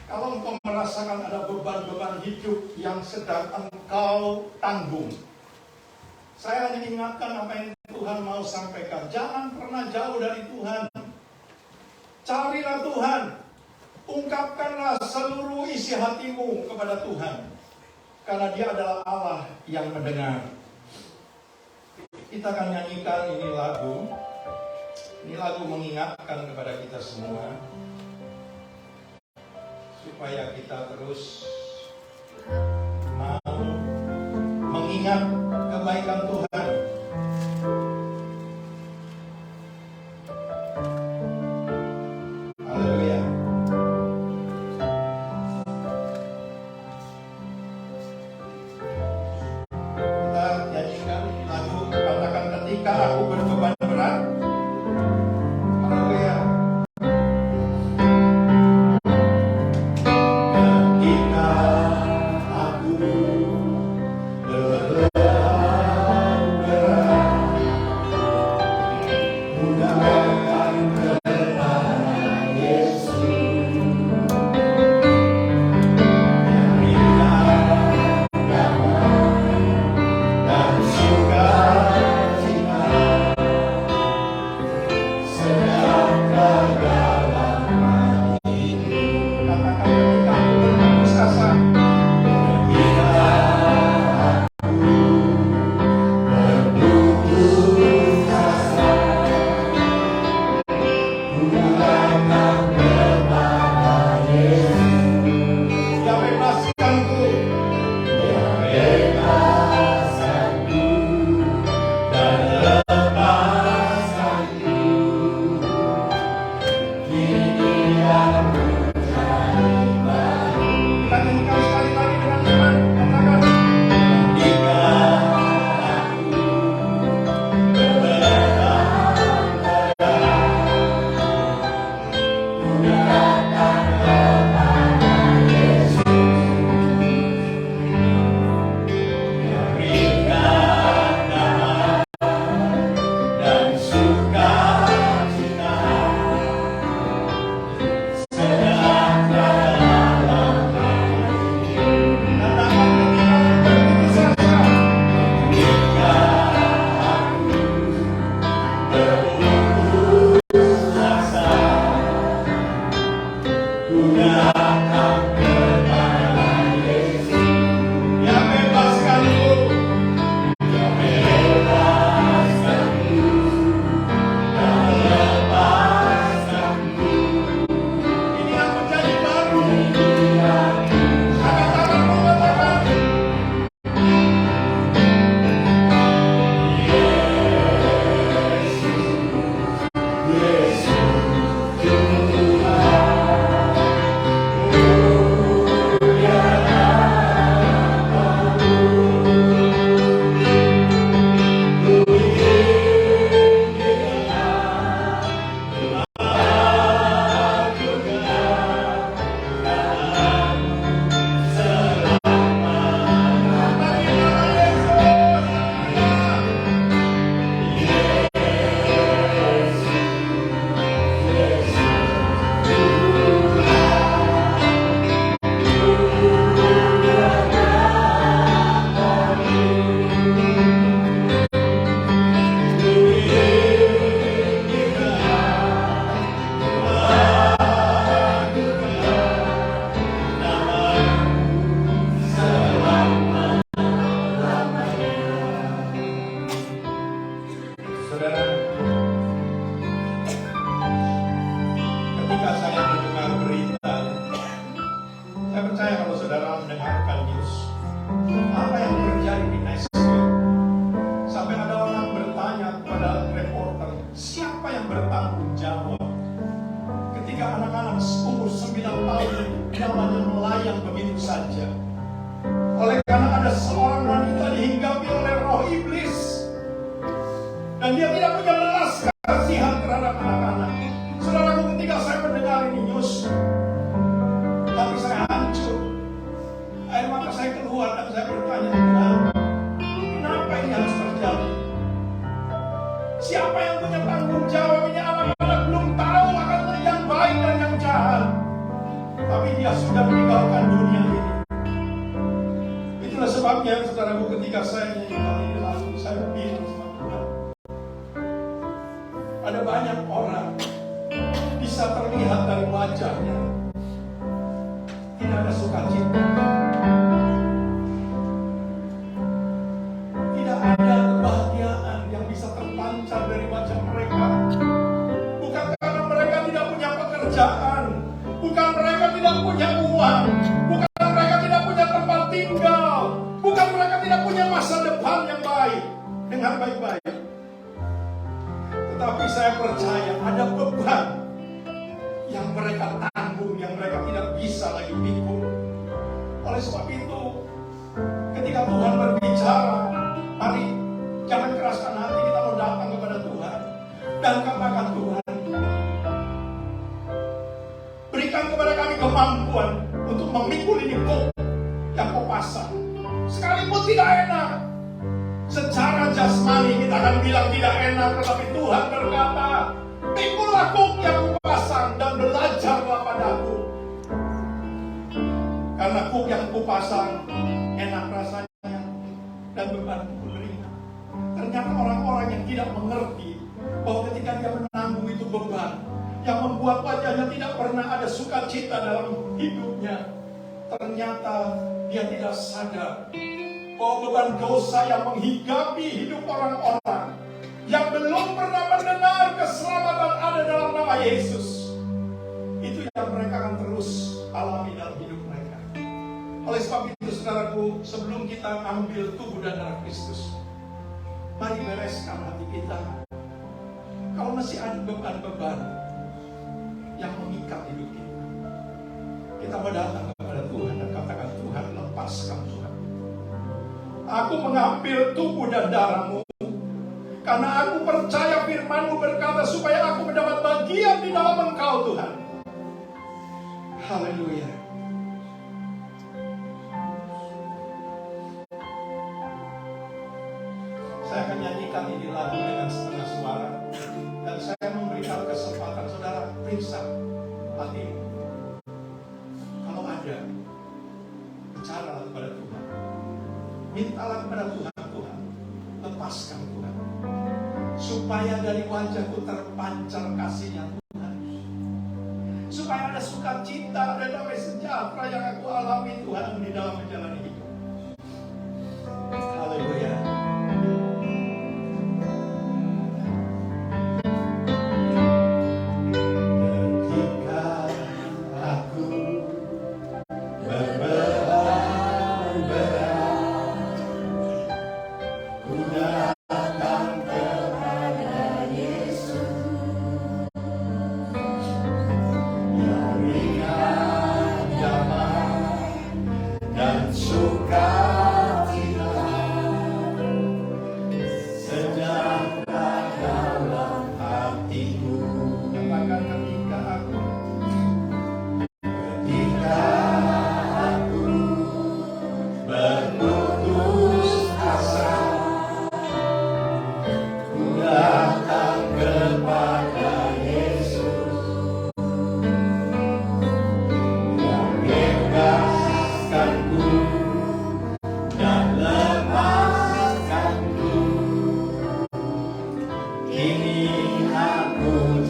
kalau engkau merasakan ada beban-beban hidup yang sedang engkau tanggung, saya hanya ingatkan apa yang Tuhan mau sampaikan. Jangan pernah jauh dari Tuhan. Carilah Tuhan. Ungkapkanlah seluruh isi hatimu kepada Tuhan. Karena Dia adalah Allah yang mendengar. Kita akan nyanyikan ini lagu. Ini lagu mengingatkan kepada kita semua, supaya kita terus mau mengingat kebaikan Tuhan. Haleluya. Kita nyanyikan lagu, katakan ketika aku berbeban berat. Haleluya. Ketika aku berbeban berat, mudahkan kepada Yesus yang ringan, damai, dan sukacita, sedangkan dalam hati. Katakan ketika aku berputus asa, ketika aku berputus asa, mudahkan kepada Yesus yang bebaskanku, yang bebaskanku dan lepaskanku. Kini aku jadi baru. Kita nyanyikan sekali lagi dengan iman. Katakan, ketika aku berbeban berat, mudahkan kepada Yesus yang ringan, damai, dan sukacita, sedangkan dalam hati. Katakan ketika aku berputus asa, ketika aku berputus asa, mudahkan kepada Yesus yang bebaskanku, yang bebaskanku dan lepaskanku. Ini aku jadi baru. Angkat tanganmu, katakan, Yesus bertanggung jawab. Ketika anak-anak umur 9 tahun nyawanya melayang begitu saja. Oleh karena ada seorang wanita dihinggapi oleh roh iblis. Dan dia tidak punya belas kasihan terhadap anak-anak. Saudaraku, ketika saya mendengar ini news, tapi saya hancur. Air mata saya keluar dan saya bertanya, Tuhan, kenapa ini harus terjadi? Siapa yang punya tanggung jawab? Ini anak-anak belum tahu akan yang baik dan yang jahat. Tapi dia sudah meninggalkan dunia ini. Itulah sebabnya, saudaraku, ketika saya nyanyikan ini lagu, saya bilang sama Tuhan, ada banyak orang bisa terlihat dari wajahnya tidak ada sukacita, tidak ada kebahagiaan yang bisa terpancar dari wajah mereka. Bukan karena mereka tidak punya pekerjaan, bukan mereka tidak punya uang, bukan mereka tidak punya tempat tinggal, bukan mereka tidak punya masa depan yang baik dengan baik-baik. Tetapi saya percaya ada beban yang mereka tanggung, yang mereka tidak bisa lagi pikul. Oleh sebab itu, ketika Tuhan berbicara, mari jangan keraskan hati, kita mau datang kepada Tuhan dan katakan, Tuhan, berikan kepada kami kemampuan untuk memikul ini kok yang kau pasang. Sekalipun tidak enak, secara jasmani kita akan bilang tidak enak, tetapi Tuhan berkata, pikullah kuk yang kupasang dan belajarlah padaku. Karena kuk yang kupasang enak rasanya dan bebanku pun ringan. Ternyata orang-orang yang tidak mengerti bahwa ketika dia menanggung itu beban yang membuat wajahnya tidak pernah ada sukacita dalam hidupnya, ternyata dia tidak sadar bahwa beban dosa yang menghinggapi hidup orang-orang yang belum pernah mendengar keselamatan ada dalam nama Yesus, itu yang mereka akan terus alami dalam hidup mereka. Oleh sebab itu, saudaraku, sebelum kita ambil tubuh dan darah Kristus, mari bereskan hati kita. Kalau masih ada beban-beban yang mengikat hidup kita, kita mau datang kepada Tuhan dan katakan, Tuhan, lepaskan Tuhan. Aku mengambil tubuh dan darah-Mu, karena aku percaya firman-Mu berkata supaya aku mendapat bagian di dalam Engkau, Tuhan. Haleluya. Saya akan nyanyikan ini lagu dengan setengah suara, dan saya memberikan kesempatan saudara periksa hatimu. Kalau ada, bicara kepada Tuhan. Mintalah kepada Tuhan, Tuhan, lepaskan Tuhan, supaya dari wajahku terpancar kasih-Nya Tuhan, supaya ada sukacita, ada damai sejahtera yang aku alami Tuhan di dalam menjalani hidup. Haleluya. Ini aku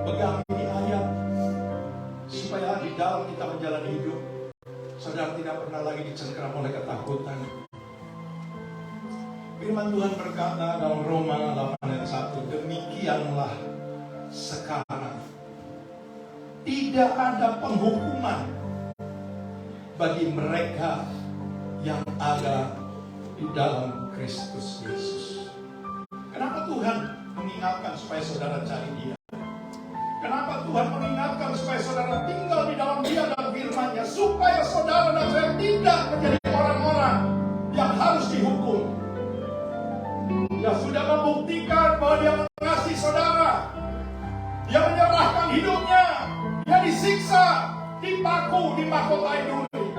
Pegang ini ayat supaya di dalam kita menjalani hidup, saudara tidak pernah lagi dicengkeram oleh ketakutan. Firman Tuhan berkata dalam Roma 8 ayat 1, demikianlah sekarang tidak ada penghukuman bagi mereka yang ada di dalam Kristus Yesus. Kenapa Tuhan mengingatkan supaya saudara cari Dia? Kenapa Tuhan mengingatkan supaya saudara tinggal di dalam Dia dan firman-Nya, supaya saudara dan saya tidak menjadi orang-orang yang harus dihukum. Dia sudah membuktikan bahwa Dia mengasihi saudara. Dia menyerahkan hidupnya. Dia disiksa, dipaku, dimahkotai duri.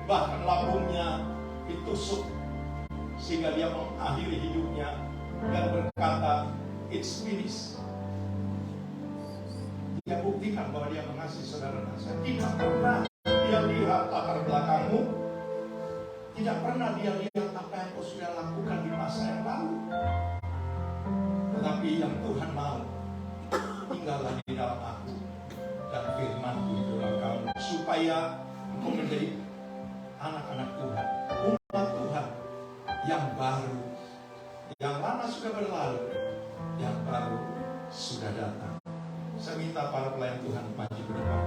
Bahkan lambungnya ditusuk sehingga dia mengakhiri hidupnya dan berkata, it's finished. Dia buktikan bahwa dia mengasihi saudara dan saya. Tidak pernah dia lihat latar belakangmu. Tidak pernah dia lihat apa yang kau sudah lakukan di masa yang lalu. Tetapi yang Tuhan mau, tinggallah di dalam aku dan firman-Ku di dalam kamu, supaya engkau menjadi anak-anak Tuhan, umat Tuhan yang baru. Yang lama sudah berlalu, yang baru sudah datang. Saya minta para pelayan Tuhan maju ke depan.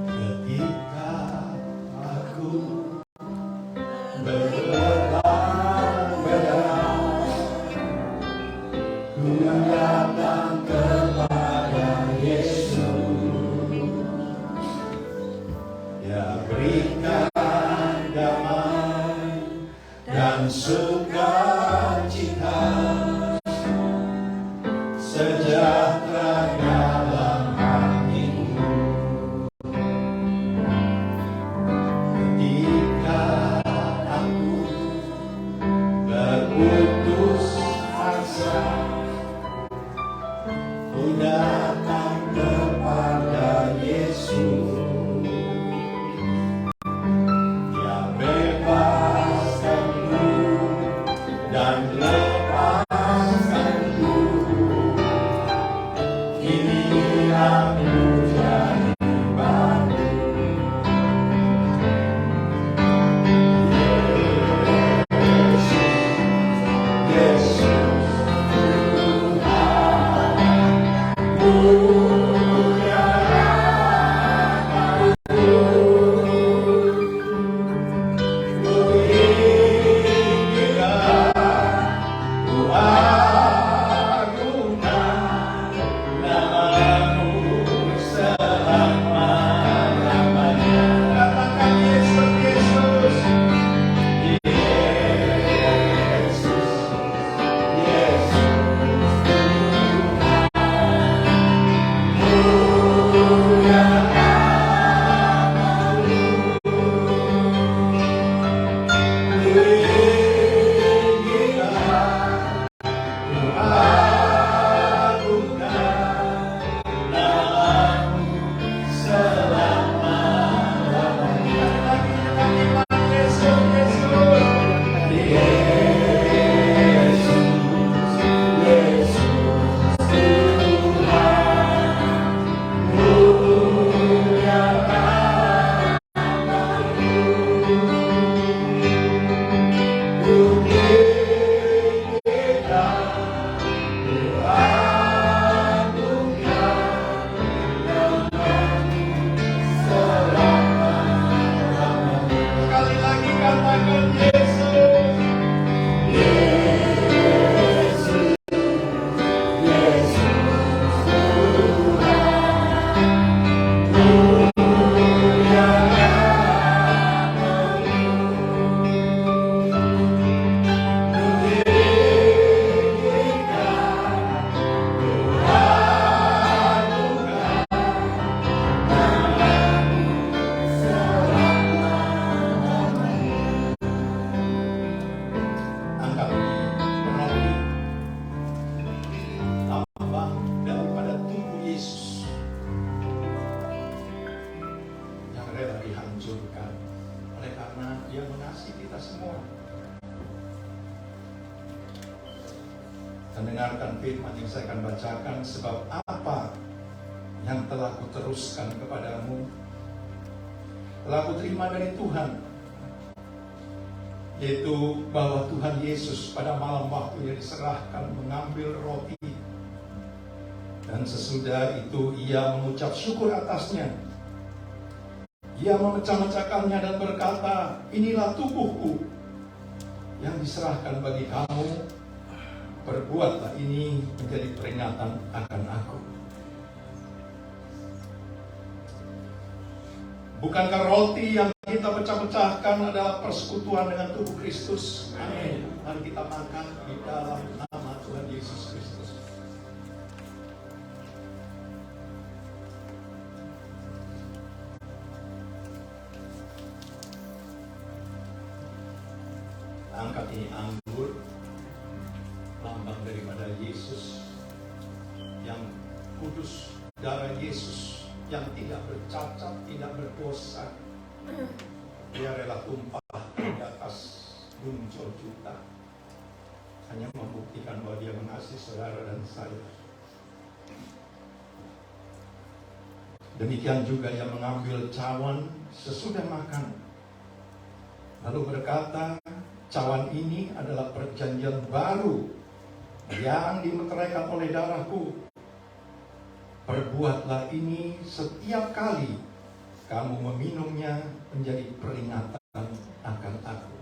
Ketika aku berlari, ku datang kepada Yesus. Dia berikan damai dan sukacita, sejahtera dalam hatimu. Ketika aku berputus asa, ku datang kepada Yesus. Dia bebaskanku dan lepaskanku. Kini aku jadi baru. Yesus, dihancurkan oleh karena Dia mengasihi kita semua. dan dengarkan firman yang saya akan bacakan. Sebab apa yang telah kuteruskan kepadamu telah kuterima dari Tuhan, yaitu bahwa Tuhan Yesus pada malam waktunya diserahkan mengambil roti, dan sesudah itu ia mengucap syukur atasnya. Ia memecah-mecahkannya dan berkata, inilah tubuhku yang diserahkan bagi kamu. Perbuatlah ini menjadi peringatan akan aku. Bukankah roti yang kita pecah-pecahkan adalah persekutuan dengan tubuh Kristus? Amin. Mari kita makan di dalam nama Tuhan Yesus Kristus. Angkat ini anggur, lambang daripada Yesus yang kudus, darah Yesus yang tidak bercacat, tidak berdosa. Dia rela tumpah di atas gunung Golgota, hanya membuktikan bahwa dia mengasihi saudara dan saya. Demikian juga ia mengambil cawan sesudah makan, lalu berkata, cawan ini adalah perjanjian baru yang dimeteraikan oleh darahku. Perbuatlah ini setiap kali kamu meminumnya menjadi peringatan akan aku.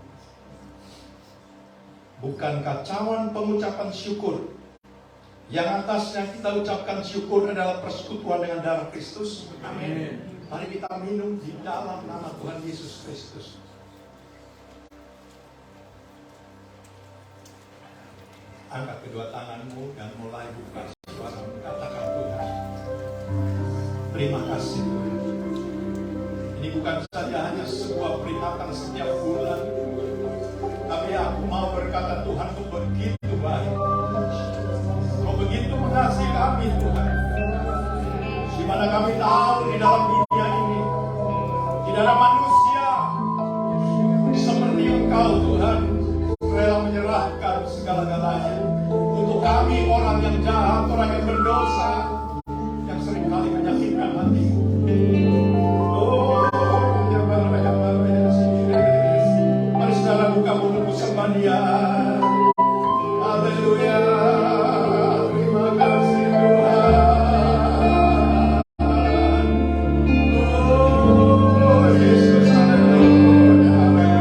Bukankah cawan pengucapan syukur yang atasnya kita ucapkan syukur adalah persekutuan dengan darah Kristus? Amin. Mari kita minum di dalam nama Tuhan Yesus Kristus. Angkat kedua tanganmu dan mulai buka suaramu, katakan Tuhan, terima kasih Tuhan. Ini bukan saja hanya sebuah peringatan setiap bulan, tapi aku mau berkata Tuhan, Kau begitu baik, Kau begitu mengasihi kami Tuhan. Di mana kami tahu di dalam dunia ini tidak ada manusia seperti Engkau Tuhan, rela menyerahkan segala-galanya untuk kami, orang yang jahat, orang yang berdosa, yang seringkali menyakitkan hatimu. Mari saudara buka mulutmu sembah Dia. Haleluya. Terima kasih Tuhan. Oh Yesus, haleluya, haleluya.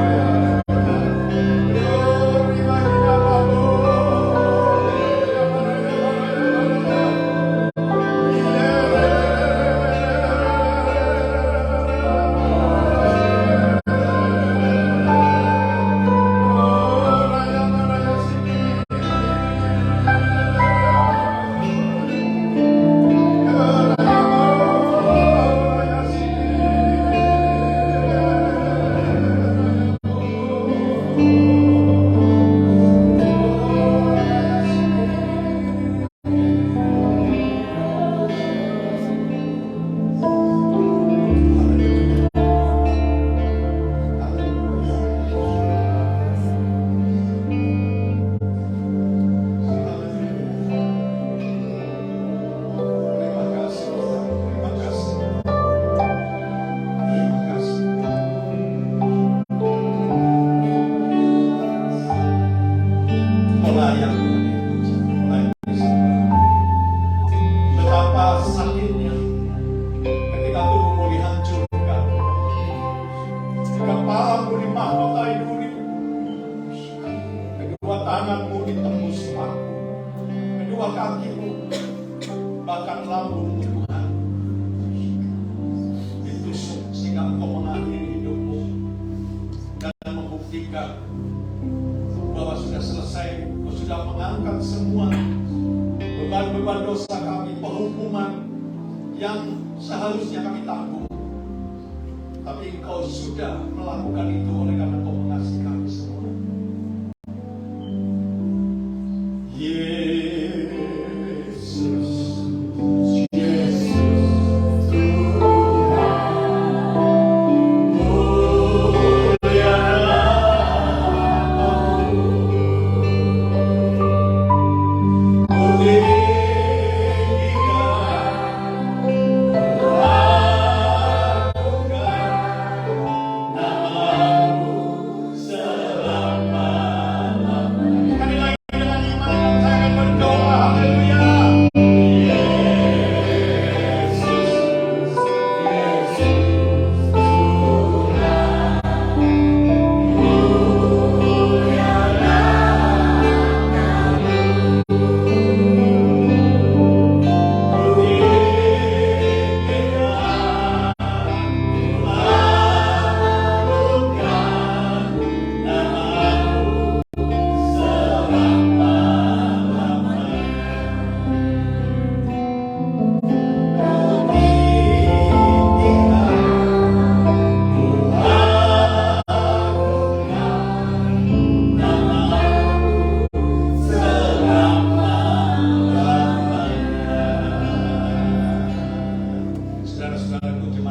Terima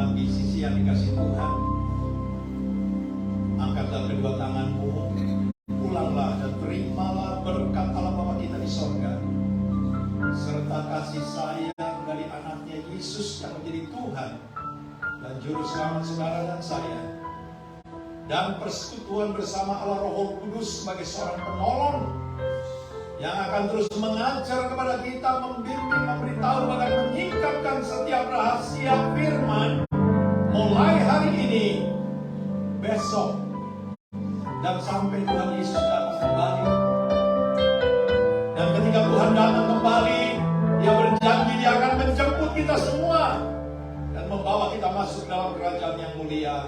jemaat di sisi yang dikasih Tuhan, angkatlah kedua tanganmu, pulanglah dan terimalah berkat Allah Bapa kita di sorga, serta kasih sayang dari anaknya Yesus yang menjadi Tuhan dan Juru Selamat saudara dan saya, dan persekutuan bersama Allah Roh Kudus sebagai seorang penolong yang akan terus mengajar kepada kita, membimbing, memberitahu, bahkan menyingkapkan setiap rahasia firman mulai hari ini, besok, dan sampai Tuhan Yesus datang kembali. Dan ketika Tuhan datang kembali, Dia berjanji Dia akan menjemput kita semua dan membawa kita masuk dalam kerajaan yang mulia.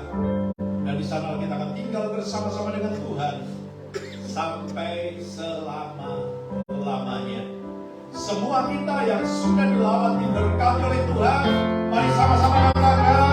Dan di sana kita akan tinggal bersama-sama dengan Tuhan sampai selama-lamanya. Semua kita yang sudah dilawat, diberkati oleh Tuhan, mari sama-sama katakan